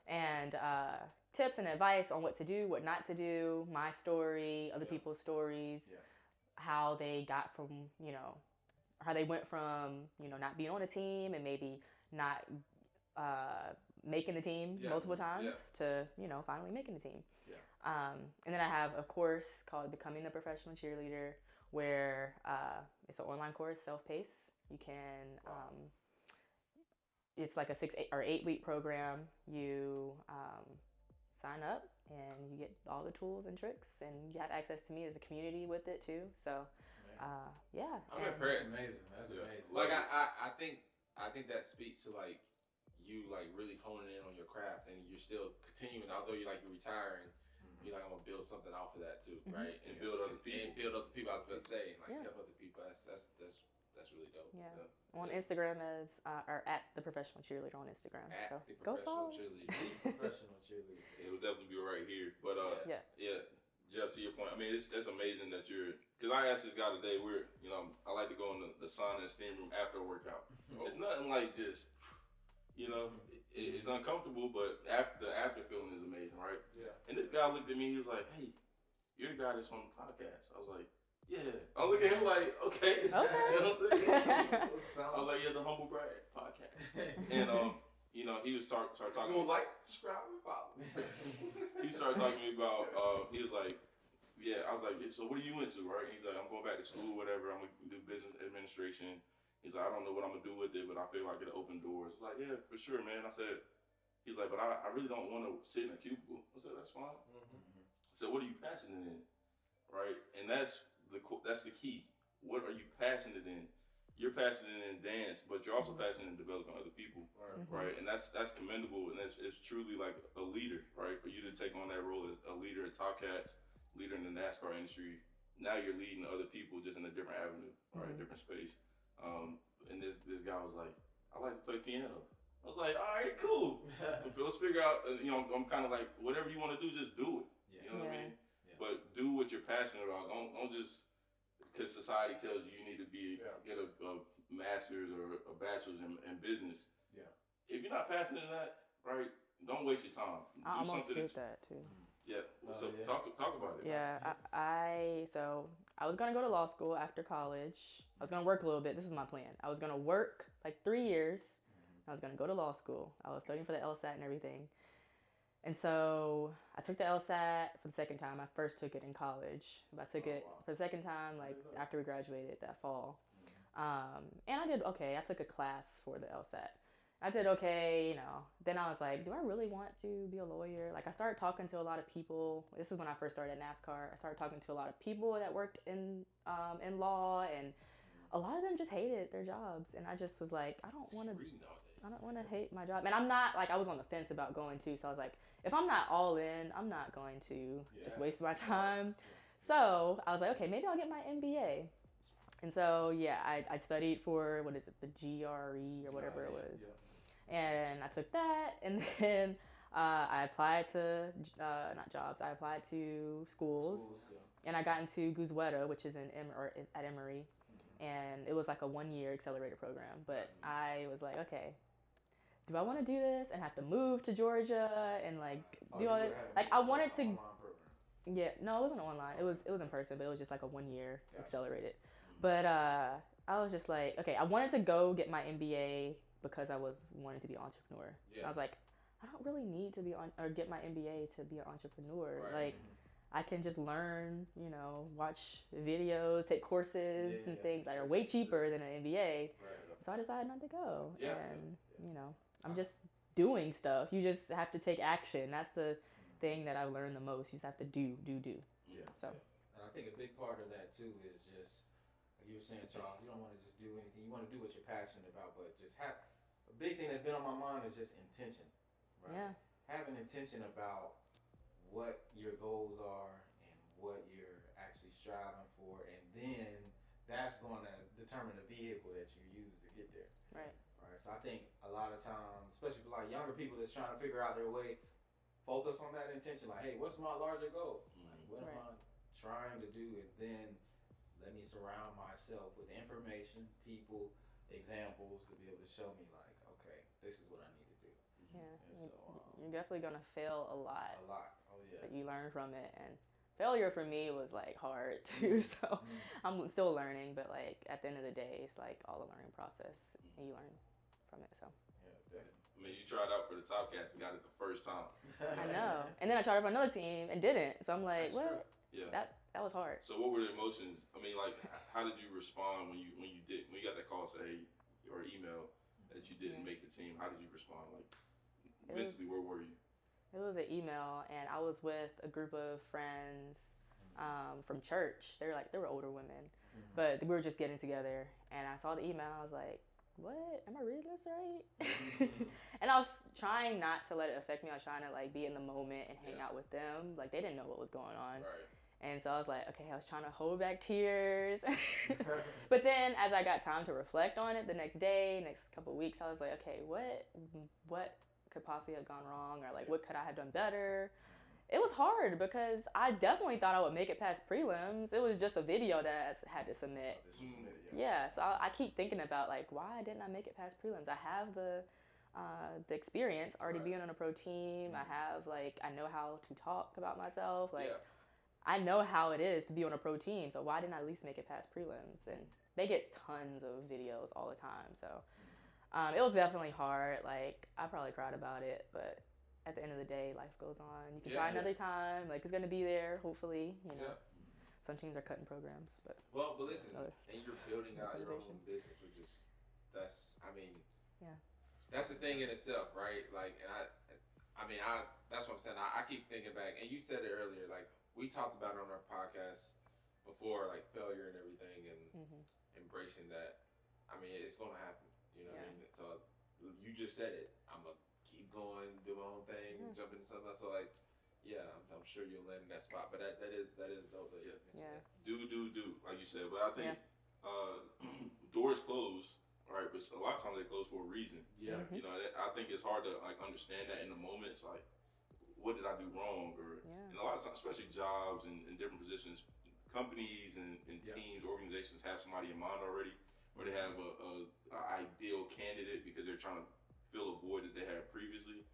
and tips and advice on what to do, what not to do, my story, other people's stories, how they got from, how they went from, not being on a team and maybe not making the team multiple times to, finally making the team. And then I have a course called Becoming the Professional Cheerleader, where it's an online course, self-paced. You can, it's like a 6 or 8 week program. You sign up and you get all the tools and tricks, and you have access to me as a community with it too. So, yeah. I'm impressed. Amazing. That's amazing. Like I think that speaks to like you like really honing in on your craft, and you're still continuing, although you're retiring. You're like, I'm gonna build something off of that too, right? And build other people. And build other people. I was gonna say, help other people. That's really dope. Yeah. On Instagram as or at the Professional Cheerleader on Instagram. At so the go Professional follow. Cheerleader. Professional Cheerleader. It will definitely be right here. But Jeff, to your point, I mean, it's amazing that because I asked this guy today. I like to go in the sauna and steam room after a workout. It's nothing like just, it's uncomfortable, but the after feeling is amazing, right? Yeah. And this guy looked at me. He was like, "Hey, you're the guy that's on the podcast. I was like, yeah. I look at him like, okay. Okay. I was like, yeah, the Humble Brag podcast. And he was started talking. You like, subscribe, and follow. He started talking to me about. He was like, yeah. I was like, so what are you into, right? He's like, I'm going back to school, whatever. I'm gonna do business administration. He's like, I don't know what I'm gonna do with it, but I feel like it'll open doors. I was like, yeah, for sure, man. I said, he's like, but I really don't want to sit in a cubicle. I said, that's fine. So what are you passionate in, right? And that's the key. What are you passionate in? You're passionate in dance, but you're also passionate in developing other people, right? And that's commendable, and it's truly like a leader, right? For you to take on that role as a leader at TopCats, leader in the Nascar industry. Now you're leading other people just in a different avenue, right? Different space. And this guy was like, I like to play piano. I was like, all right, cool. Let's figure out. I'm kind of like, whatever you want to do, just do it. You know what I mean? Yeah. But do what you're passionate about. Don't just because society tells you need to get a master's or a bachelor's in business. Yeah. If you're not passionate in that, right? Don't waste your time. I almost did that too. Yeah. So talk about it. Yeah. I was gonna go to law school after college. I was gonna work a little bit. This is my plan. I was gonna work like 3 years. I was gonna go to law school. I was studying for the LSAT and everything. And so I took the LSAT for the second time. I first took it in college. But I took it for the second time, like after we graduated that fall. And I did okay. I took a class for the LSAT. I did okay, Then I was like, do I really want to be a lawyer? Like I started talking to a lot of people. This is when I first started at NASCAR. I started talking to a lot of people that worked in law, and a lot of them just hated their jobs. And I just was like, I don't want to hate my job. And I'm not like, I was on the fence about going to. So I was like, if I'm not all in, I'm not going to just waste my time. So I was like, okay, maybe I'll get my MBA. And so, I studied for, the GRE or whatever it was. And I took that, and then I applied to, I applied to schools. And I got into Goosewetta, which is at Emory. And it was like a 1-year accelerator program. But I was like, okay, do I want to do this and have to move to Georgia and do all that? Like I wanted to. Yeah, no, it wasn't online. It was in person, but it was just like a 1-year accelerated. But I was just like, okay, I wanted to go get my MBA because I wanted to be an entrepreneur. I was like, I don't really need to get my MBA to be an entrepreneur. Right. Like I can just learn, watch videos, take courses and things that are way cheaper than an MBA. Right. So I decided not to go. And I'm just doing stuff. You just have to take action. That's the thing that I've learned the most. You just have to do. Yeah. So. And I think a big part of that too is just, like you were saying, Charles, you don't want to just do anything. You want to do what you're passionate about, but just have a big thing that's been on my mind is just intention. Right? Yeah. Have an intention about what your goals are and what you're actually striving for, and then that's going to determine the vehicle that you use to get there. Right. So I think a lot of times, especially for like younger people that's trying to figure out their way, focus on that intention. Like, hey, what's my larger goal? Like, what am I trying to do? And then let me surround myself with information, people, examples to be able to show me like, okay, this is what I need to do. Yeah. And so, you're definitely going to fail a lot. A lot. Oh, yeah. But you learn from it. And failure for me was like hard too. So I'm still learning. But like at the end of the day, it's like all a learning process. And you learn from it. So. Yeah, definitely. I mean, you tried out for the TopCats and got it the first time. I know. And then I tried for another team and didn't. So I'm like, what? Yeah. That was hard. So what were the emotions? I mean, like, how did you respond when you got that call say or email that you didn't make the team? How did you respond? Like mentally, where were you? It was an email, and I was with a group of friends from church. They were older women, but we were just getting together. And I saw the email. I was like, what? Am I reading this right? And I was trying not to let it affect me. I was trying to be in the moment and hang out with them. Like they didn't know what was going on. Right. And so I was like, okay, I was trying to hold back tears. But then as I got time to reflect on it the next day, next couple of weeks, I was like, okay, what could possibly have gone wrong? Or what could I have done better? It was hard because I definitely thought I would make it past prelims. It was just a video that I had to submit. Yeah, so I keep thinking about why didn't I make it past prelims? I have the experience already being on a pro team. I have I know how to talk about myself. I know how it is to be on a pro team, so why didn't I at least make it past prelims? And they get tons of videos all the time, so it was definitely hard. Like, I probably cried about it, but at the end of the day, life goes on. You can try another time. Like, it's gonna be there, hopefully. You know, some teams are cutting programs, but listen, and you're building out your own business, which is that's the thing in itself, right? Like, and I mean, that's what I'm saying. I keep thinking back, and you said it earlier. Like, we talked about it on our podcast before, like failure and everything, and embracing that. I mean, it's gonna happen. You know what I mean? So you just said it. I'm gonna keep going, do my own thing, jump into something else. So like, I'm sure you'll land in that spot. But that is dope. Do like you said. But I think doors close, right? But a lot of times they close for a reason. Yeah. You know, I think it's hard to like understand that in the moment. It's like, what did I do wrong? Or and a lot of times, especially jobs and different positions, companies and teams, organizations have somebody in mind already, or they have a ideal candidate because they're trying to fill a void that they had previously.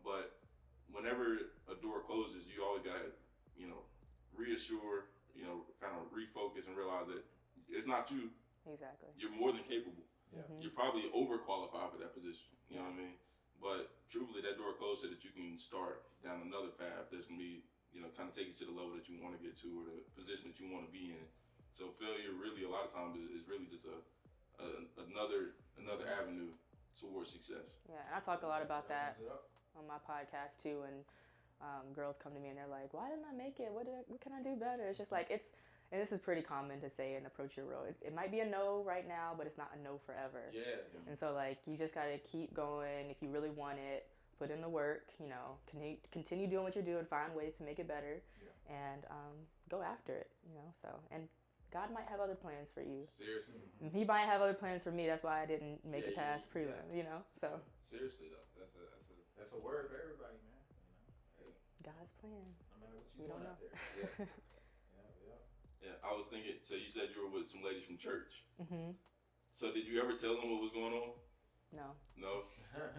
But whenever a door closes, you always gotta, reassure, kind of refocus and realize that it's not you. Exactly. You're more than capable. You're probably overqualified for that position. You know what I mean? But truthfully, that door closed so that you can start down another path that's gonna be, kind of take you to the level that you want to get to or the position that you want to be in. So failure really a lot of times is really just another avenue towards success. Yeah, and I talk a lot about that on my podcast too. And girls come to me and they're like, "Why didn't I make it? What can I do better?" It's just like and this is pretty common to say in the pro cheer world. It might be a no right now, but it's not a no forever. Yeah. And so like you just gotta keep going. If you really want it, put in the work. Continue doing what you're doing. Find ways to make it better, and go after it. So and God might have other plans for you. Seriously. He might have other plans for me. That's why I didn't make it past prelim. So. Seriously though, that's a word for everybody, man. God's plan. No matter what we don't know. Out there. Yeah, I was thinking. So you said you were with some ladies from church. So did you ever tell them what was going on? No.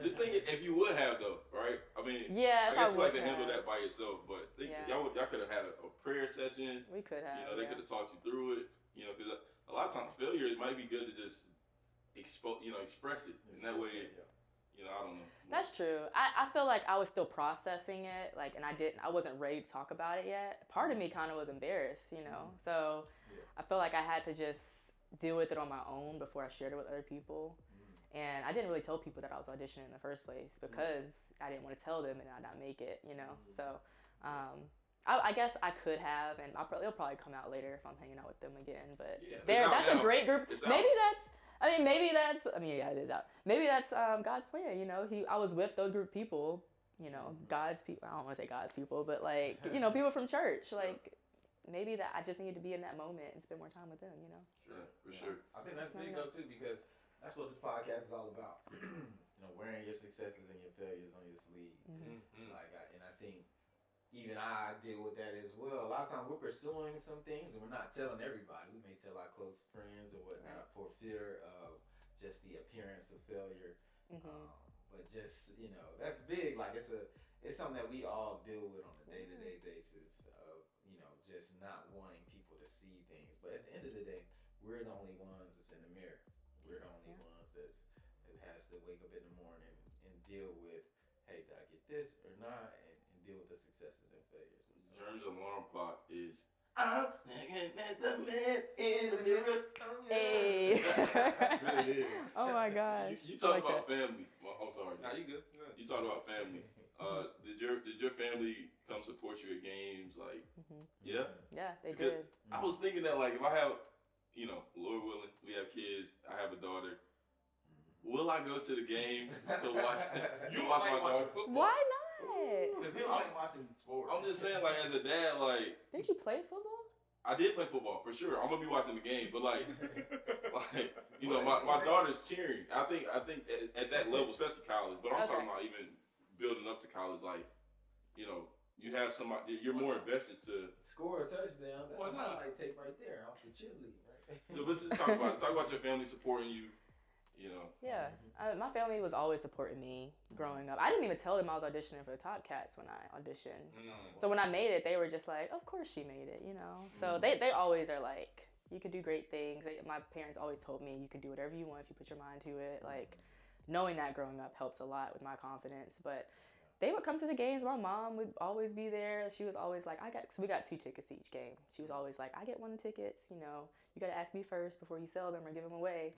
Just thinking if you would have though, right? I mean, I guess you like to handle that by yourself, but y'all could have had a prayer session. We could have. They could have talked you through it. Because a lot of times failure, it might be good to just express it, and that way, I don't know. That's true. I feel like I was still processing it, like, and I wasn't ready to talk about it yet. Part of me kind of was embarrassed, So I feel like I had to just deal with it on my own before I shared it with other people. And I didn't really tell people that I was auditioning in the first place because I didn't want to tell them and I'd not make it, So I guess I could have, and it'll probably come out later if I'm hanging out with them again. But that's a great group. Maybe that's it is out. Maybe that's God's plan. I was with those group of people. God's people. I don't want to say God's people, but like people from church. Like maybe that I just needed to be in that moment and spend more time with them. Sure, for sure. I think that's big though too, because that's what this podcast is all about. Wearing your successes and your failures on your sleeve. I think even I deal with that as well. A lot of times we're pursuing some things and we're not telling everybody. We may tell our close friends and whatnot for fear of just the appearance of failure. But just that's big. Like it's something that we all deal with on a day-to-day basis of just not wanting people to see things. But at the end of the day, we're the only ones that's in the mirror. We're the only ones that has to wake up in the morning and deal with, hey, did I get this or not, and deal with the successes and failures. Jeremy's alarm clock is, I'm looking at the man in the mirror. Hey. Really is. Oh my gosh. You talk about family. I'm sorry. Nah, you good. You talk about family. Did your family come support you at games? Like, yeah? Yeah, they did. I was thinking that, like, if I have, Lord willing, we have kids, I have a daughter, will I go to the game to watch my daughter? Why not? Because he like watching sports. I'm just saying, like, as a dad, like... Didn't you play football? I did play football, for sure. I'm going to be watching the game, but, like, my daughter's cheering. I think at that level, especially college, but I'm talking about even building up to college, like, you have somebody, you're more invested to... Score a touchdown. That's a highlight tape right there off the cheerleader, right? So let's just talk about your family supporting you you know. Yeah, my family was always supporting me growing up. I didn't even tell them I was auditioning for the TopCats when I auditioned. So when I made it, they were just like, "Of course she made it," you know. So they always are like, "You could do great things." My parents always told me, "You can do whatever you want if you put your mind to it." Like, knowing that growing up helps a lot with my confidence. But they would come to the games. My mom would always be there. She was always like, so we got 2 tickets each game. She was always like, "I get 1 tickets, you know. You got to ask me first before you sell them or give them away."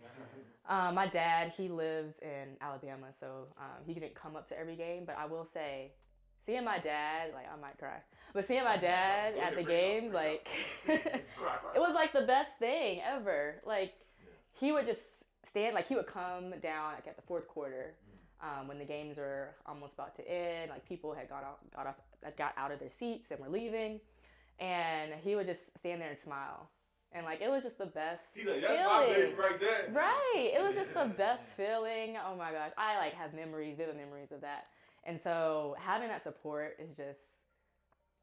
My dad, he lives in Alabama, so he didn't come up to every game. But I will say, seeing my dad, like, I might cry. But seeing my dad at the games, like, it was like the best thing ever. Like, he would just stand, like, he would come down like, at the 4th quarter when the games were almost about to end. Like, people had got out of their seats and were leaving. And he would just stand there and smile. And, like, it was just the best He's like, feeling. "That's my baby right there." Right. It was just the best feeling. Oh, my gosh. I, like, have vivid memories of that. And so having that support is just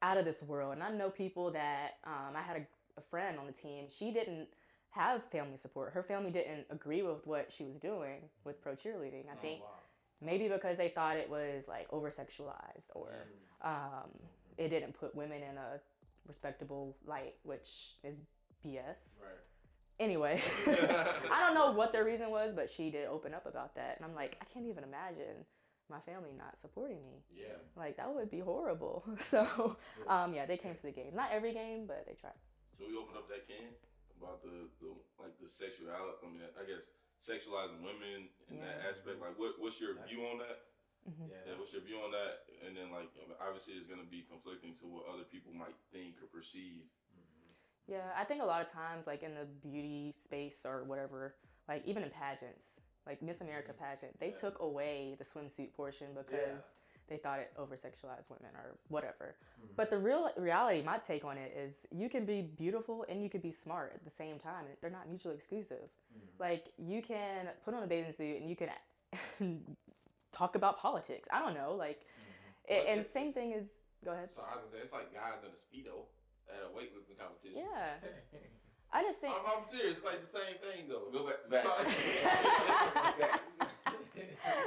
out of this world. And I know people that, I had a friend on the team. She didn't have family support. Her family didn't agree with what she was doing with pro cheerleading. I think maybe because they thought it was, like, over-sexualized or it didn't put women in a respectable light, which is BS. Right. Anyway, I don't know what their reason was, but she did open up about that. And I'm like, I can't even imagine my family not supporting me. Yeah. Like, that would be horrible. So, yeah, they came to the game. Not every game, but they tried. So we opened up that can about the sexuality. I mean, I guess sexualizing women in that aspect. Like, what's your view on that? Yeah, what's your view on that? And then, like, obviously it's going to be conflicting to what other people might think or perceive. Yeah, I think a lot of times, like, in the beauty space or whatever, like, even in pageants, like Miss America pageant, they took away the swimsuit portion because they thought it over-sexualized women or whatever. But the reality, my take on it is you can be beautiful and you can be smart at the same time. They're not mutually exclusive. Like, you can put on a bathing suit and you can talk about politics. I don't know, like, and same thing is, go ahead. So I was gonna say, it's like guys in a Speedo at a weightlifting competition. Yeah. I just think I'm serious. It's like the same thing though. Go back.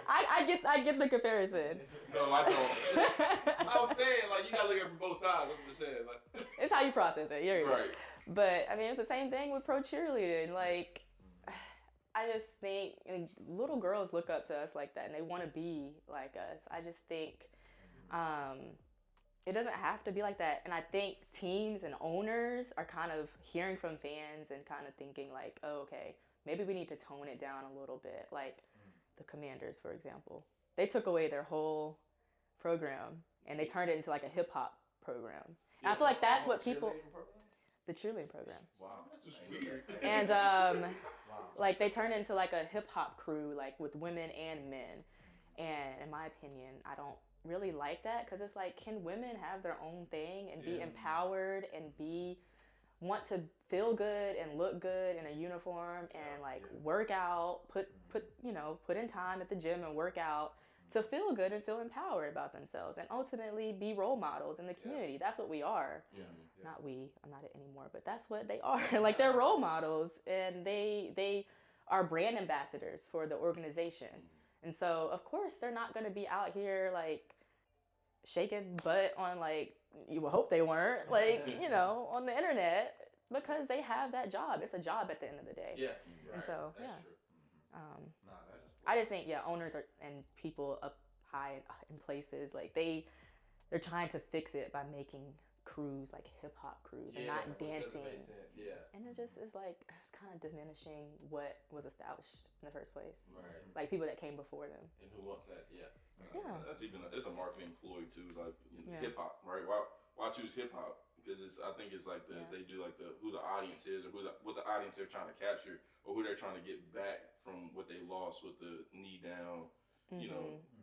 I get the comparison. No, I don't. I'm saying, like, you gotta look at it from both sides. I'm just saying, like, It's how you process it. You're right. But I mean, it's the same thing with pro cheerleading. Like, I just think little girls look up to us like that, and they want to be like us. I just think it doesn't have to be like that. And I think teams and owners are kind of hearing from fans and kind of thinking like, oh, okay, maybe we need to tone it down a little bit. Like the Commanders, for example, they took away their whole program and they turned it into like a hip hop program. And I feel like that's what people. The cheerleading program. Wow, that's just weird. And like they turned into like a hip hop crew, like with women and men. And in my opinion, I don't really like that because it's like, can women have their own thing and be empowered and want to feel good and look good in a uniform and like work out, put in time at the gym and work out to feel good and feel empowered about themselves and ultimately be role models in the community. That's what we are. Not we, I'm not it anymore, but that's what they are. Like they're role models and they are brand ambassadors for the organization. And so of course they're not going to be out here like shaking butt on like, you would hope they weren't, like, on the internet because they have that job. It's a job at the end of the day. Yeah. And so, That's true. that's I just think, owners and people up high in places, like they're trying to fix it by making crews like hip hop crews and not dancing. And it just is like, it's kind of diminishing what was established in the first place. Right. Like people that came before them. And who wants that? Yeah. That's it's a marketing ploy too, like hip hop, right? Why choose hip hop? Because I think it's like they do like who the audience is or what the audience they're trying to capture or who they're trying to get back from what they lost with the knee down,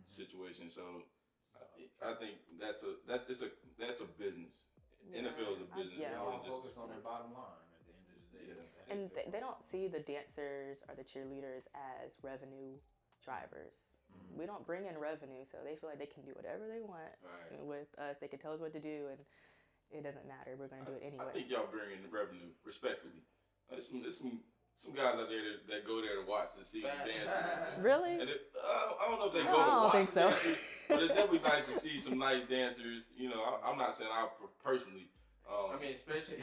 situation. So I think that's a business. NFL is a business. They all focus on their bottom line at the end of the day. And they don't see the dancers or the cheerleaders as revenue drivers. We don't bring in revenue, so they feel like they can do whatever they want with us. They can tell us what to do, and it doesn't matter. We're going to do it anyway. I think y'all bring in revenue, respectfully. There's some some guys out there that go there to watch and see the dances. Really? And I don't know if they No, go I to don't watch think the so. dancers, but it's definitely nice to see some nice dancers. You know, I'm not saying I personally. I mean, especially.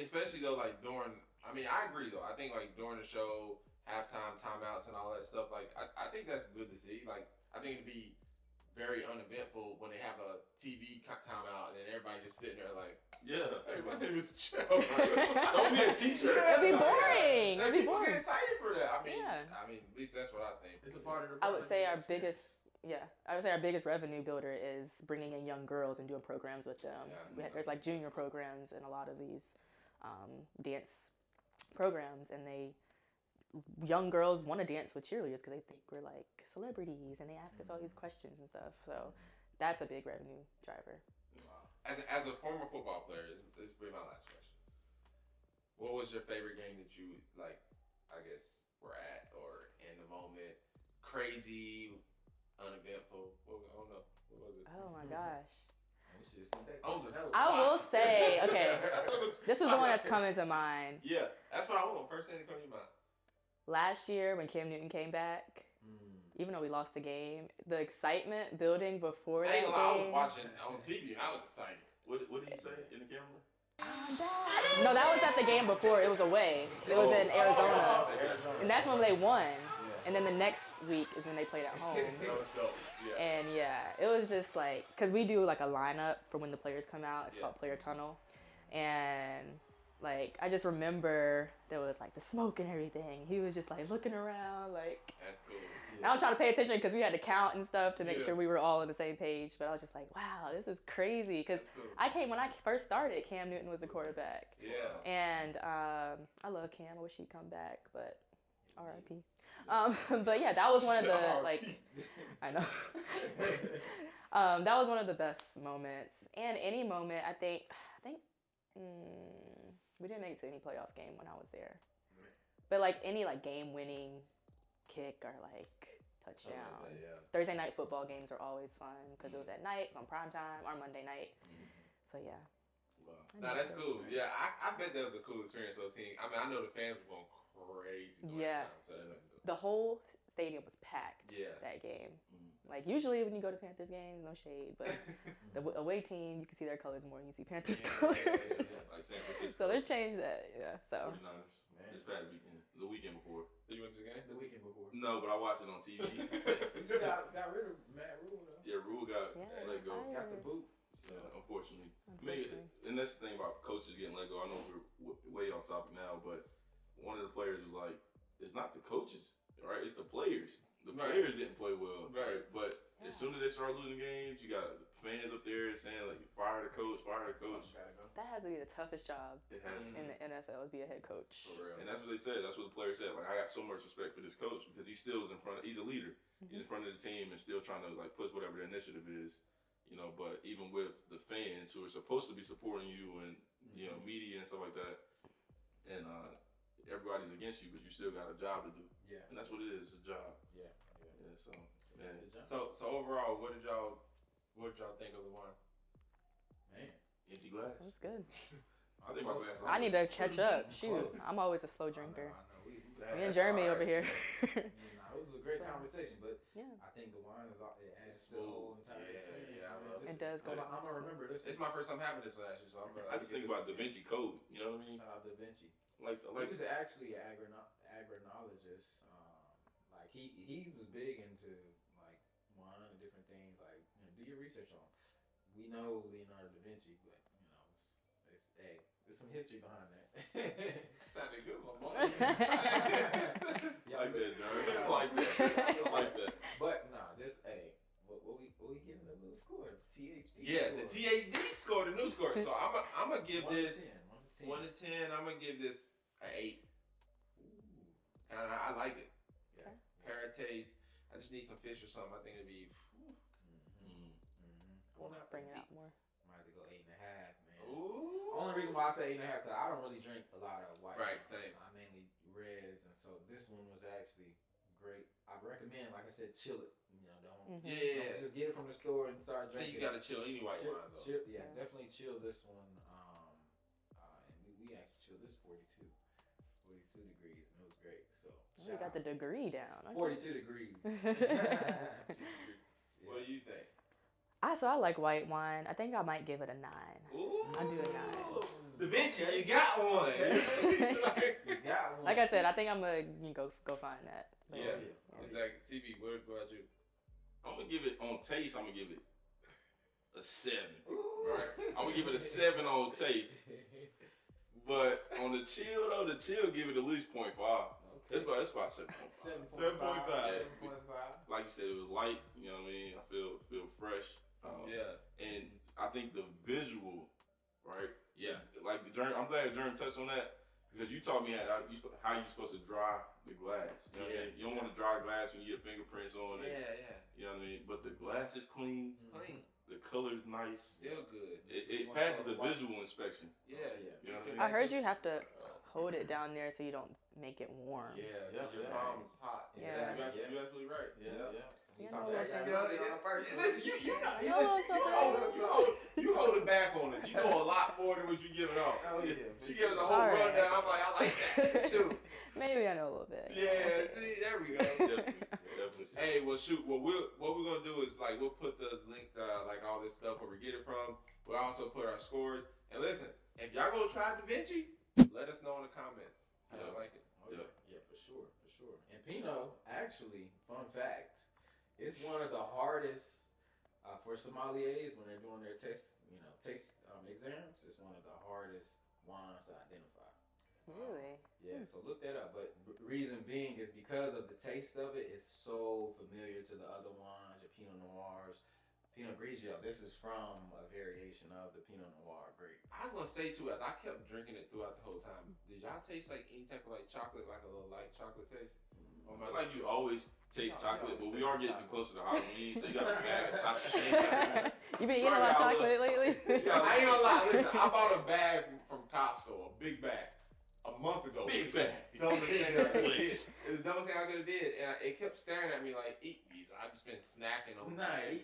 Especially though, like during. I mean, I agree though. I think like during the show, halftime, timeouts, and all that stuff. Like, I think that's good to see. Like, I think it'd be very uneventful when they have a TV timeout and everybody just sitting there like, Yeah. "Hey, my name is Chuck." Don't be a T-shirt. It'd be boring. It'd be People boring. get excited for that. I mean, Yeah. at least that's what I think. It's a part of the. I would say our experience. biggest revenue builder is bringing in young girls and doing programs with them. Yeah, There's like junior programs and a lot of these dance programs, and young girls want to dance with cheerleaders because they think we're like celebrities, and they ask us all these questions and stuff. So that's a big revenue driver. Wow. As a former football player, this will be my last question. What was your favorite game that you like? I guess were at or in the moment, crazy, uneventful. I don't know. What was it? Oh my gosh. I will say, okay, this is the one that's coming to mind. Yeah, that's what I want. First thing that comes to mind. Last year when Cam Newton came back, even though we lost the game, the excitement building before that I game. was watching on TV and I was excited. What did he say in the camera? No, that was at the game before. It was away. It was in Arizona. And that's when they won. And then the next week is when they played at home. And it was just like, because we do like a lineup for when the players come out. It's called Player Tunnel. And like, I just remember there was like the smoke and everything. He was just like looking around like. That's cool. I was trying to pay attention because we had to count and stuff to make sure we were all on the same page. But I was just like, wow, this is crazy. Because when I first started, Cam Newton was the quarterback. Yeah. And I love Cam. I wish he'd come back, but R.I.P. But yeah, that was one of the like. I know. That was one of the best moments. And any moment, I think we didn't make it to any playoff game when I was there. But like any like game-winning kick or like touchdown. Like that, Thursday night football games are always fun because it was at night, it's on prime time, or Monday night. So yeah. Wow. Nah, that's cool. Yeah, I bet that was a cool experience. So seeing, I mean, I know the fans were going crazy. Yeah. The whole stadium was packed that game. Like usually when you go to Panthers games, no shade, but the away team, you can see their colors more than you see Panthers colors. Like San Francisco. So let's change that. Yeah. So. 49ers. This past weekend, the weekend before. You went to the game? The weekend before. No, but I watched it on TV. You got rid of Matt Rule though. Yeah, Rule got let go. Got the boot. So, unfortunately. Maybe, and that's the thing about coaches getting let go. I know we're way off topic now, but one of the players was like, it's not the coaches, right? It's the players. The players didn't play well, right? But as soon as they start losing games, you got fans up there saying like, fire the coach, fire the coach. That has to be the toughest job in the NFL, is be a head coach. For real. And that's what they said. That's what the player said. Like, I got so much respect for this coach because he still is in front. He's a leader. He's in front of the team and still trying to like push whatever the initiative is, you know. But even with the fans who are supposed to be supporting you and you know media and stuff like that, and everybody's against you, but you still got a job to do. Yeah. And that's what it is. It's a job. Yeah. So man. So overall, what did y'all think of the one? Man, empty glass. That's good. I think my glass. I need to catch up. Shoot, I'm always a slow drinker. I know. Me and Jeremy over here. It was a great conversation, but I think the wine it adds to the whole entire experience. Yeah, it does go. I'm gonna remember this. It's my first time having this last year, so I just think about Da Vinci Code. You know what I mean? Shout out Da Vinci. Like he was actually an agronologist. Like he was big into like wine and different things. Like do your research on him. We know Leonardo da Vinci, but there's some history behind that. Sounded good, my boy. Like that, Jeremy. I like that. But this what we giving a little score? THB. Yeah, the THB score, the new score. So I'm gonna give this 1 to 10. I'm gonna give this an 8. And I like it. Yeah. Parataste. I just need some fish or something. I think it'd be. Bring it out more. Might have to go 8.5, man. Ooh. Only reason why I say 8.5 because I don't really drink a lot of white. Right, wines. same. I mainly reds, and so this one was actually great. I recommend, like I said, chill it. You know, don't just get it from the store and start I think drinking. you gotta chill any white wine though. Definitely chill this one. temperature this 42 degrees, and it was great. So You got the degree down. Okay. 42 degrees. What do you think? I like white wine. I think I might give it a 9. Ooh. I do a 9. Da Vinci, you got one. You got one. Like I said, I think I'm gonna go find that. But Yeah, exactly. CB, what about you? I'm gonna give it on taste. I'm gonna give it a 7. Right? I'm gonna give it a 7 on taste. But on the chill though, give it at least 0.5. It's about 7.5. 7.5. Like you said, it was light. You know what I mean? I feel fresh. Yeah. And I think the visual, right? Yeah. Like I'm glad Jern touched on that because you taught me how you're supposed to dry the glass. You know what I mean? You don't want to dry glass when you get fingerprints on it. Yeah. You know what I mean? But the glass is clean. Clean. The color's nice. Feel good. It passes the visual inspection. Yeah. You know what I mean? I heard you have to hold it down there so you don't make it warm. Yeah. Yeah. Your palm's hot. Yeah. You're absolutely right. Yeah. You Talk know about what that on the first one. Listen, you hold it back on us. You know a lot more than what you giving off. Oh yeah. She gives us a whole All right. rundown. I'm like, I like that. Shoot. Maybe I know a little bit. Yeah. See, there we go. Definitely. Hey, well, shoot. Well, what we're gonna do is like we'll put the link to like all this stuff where we get it from. We'll also put our scores. And listen, if y'all gonna try Da Vinci, let us know in the comments. I don't like it. Yeah, for sure. And Pinot, actually, fun fact, it's one of the hardest for sommeliers when they're doing their taste exams. It's one of the hardest wines to identify. Really? Yeah, so look that up. But reason being is because of the taste of it, it's so familiar to the other wines, your Pinot Noirs. Pinot Grigio, this is from a variation of the Pinot Noir grape. I was gonna say too, as I kept drinking it throughout the whole time. Did y'all taste like any type of like chocolate, like a little light chocolate taste? I feel like you always taste chocolate, but we are getting closer to Halloween, so you got to bag of chocolate. You been eating a lot of chocolate lately? I ain't gonna lie. Listen, I bought a bag from Costco, a big bag, a month ago. Big bag. Dumbest thing I could have did. It was the dumbest thing I could have did, and it kept staring at me like, "Eat these." I just been snacking on. Nice.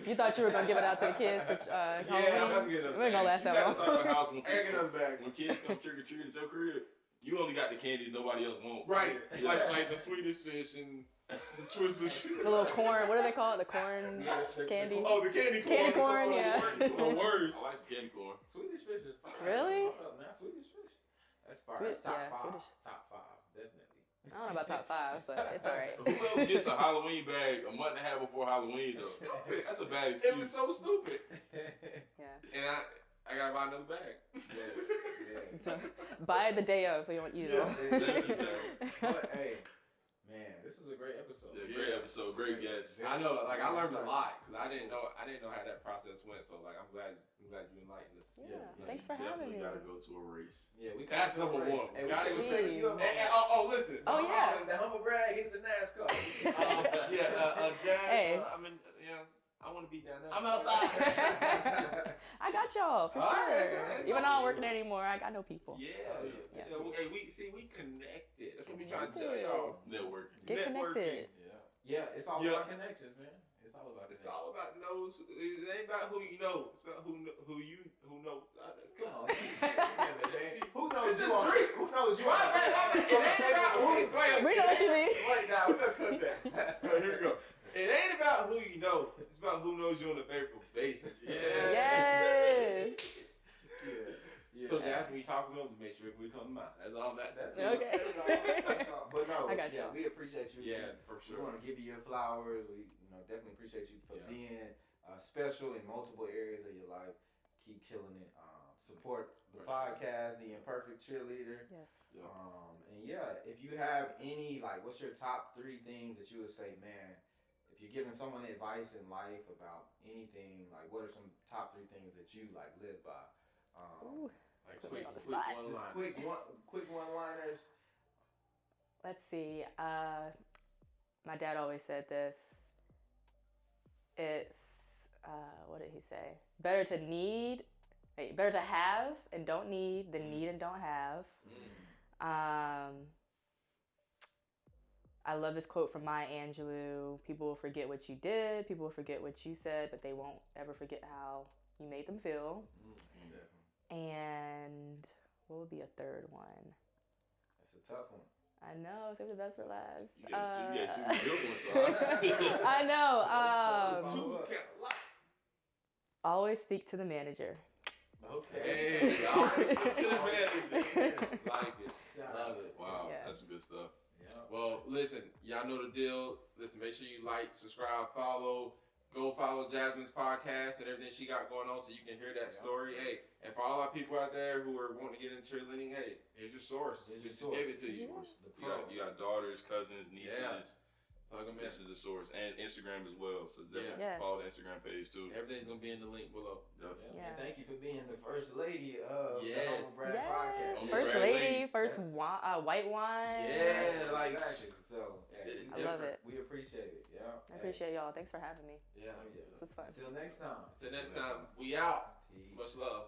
You thought you were gonna give it out to the kids for Halloween? Yeah, I'm about to get another We ain't gonna last You that got the long. type of house when I ain't get another bag. kids come trick or treat at your crib, you only got the candies nobody else wants. Right, like the Swedish fish and the Twizzlers. The little corn. What do they call it? The corn candy. Oh, the candy corn. Candy corn, yeah. The words. I like candy corn. Swedish fish is fire. Really? Hold up now, Swedish fish. That's fire. Swedish- That's top yeah, 5. Swedish. Top 5, definitely. I don't know about top 5, but it's alright. Whoever gets a Halloween bag a month and a half before Halloween, though, that's a bad It was excuse. so stupid. Yeah. And I gotta buy another bag. Buy it the day of, so you don't eat it all. But hey, man, this was a great episode. Yeah, great episode, great guest. I know, like I learned a lot because I didn't know how that process went. So like I'm glad you enlightened us. Yeah. Yeah. Thanks for having me. Definitely gotta go to a race. Yeah, we That's number one. Hey, we Gotta take- we go take you up on that. Oh, listen. Oh, yeah. The humble brag, he's a NASCAR. Jazz, Hey. I want to be down there. I'm outside. I got y'all, for All sure. right, that's Even though all I'm good. working there anymore, I got no people. Yeah. Yeah. So we connected. That's what we trying to tell y'all. Networking. Get Networking. connected. Yeah, it's all about connections, man. It's all about It's connections. all about knows. It ain't about who you know. It's about who knows. Come on. Who knows It's you a on? drink. Who knows you on? It ain't about who. We know what you mean. Wait, now we gotta cut that. Here we go. It ain't about who you know. It's about who knows you on a favorable basis. Yes. Yeah. So Jasmine, you talk to them to make sure we come to mind. That's all that says. That's Okay. That's all. But no, I got yeah, y'all. we appreciate you. Yeah, for We sure. want to give you your flowers. We definitely appreciate you for being special in multiple areas of your life. Keep killing it. Support the podcast, the Imperfect Cheerleader. Yes. And yeah, if you have any, like, what's your top 3 things that you would say, man, if you're giving someone advice in life about anything, like, what are some top 3 things that you, like, live by? Ooh. Like Put me on the quick spot. one line. Quick one-liners. Let's see. My dad always said this. It's what did he say? Better to have and don't need than need and don't have. I love this quote from Maya Angelou. People will forget what you did. People will forget what you said, but they won't ever forget how you made them feel. And What would be a third one? That's a tough one. I know. Save the best for last. You got two good ones. I know. Two Always speak to the manager. Okay. Hey, always speak to the manager. Like it. Love it. Wow, Yes. that's some good stuff. Yeah. Well, listen, y'all know the deal. Listen, make sure you like, subscribe, follow. Go follow Jasmine's podcast and everything she got going on so you can hear that story. Hey, and for all our people out there who are wanting to get into cheerleading, hey, here's your source. Here's your Just source. give it to you. You got daughters, cousins, nieces. Yeah. Plug them in. This is the source. And Instagram as well. So definitely Yes. follow the Instagram page too. Everything's going to be in the link below. Yep. Yeah. And thank you for being the first lady of Yes. the Humble Brag Yes. podcast. First Brand lady, lady. first white wine. Yeah, like, Exactly. So, yeah, I love it. we appreciate it. Yeah. I appreciate y'all. Thanks for having me. Yeah. This was fun. Until next time. Until next time, we out. Peace. Much love.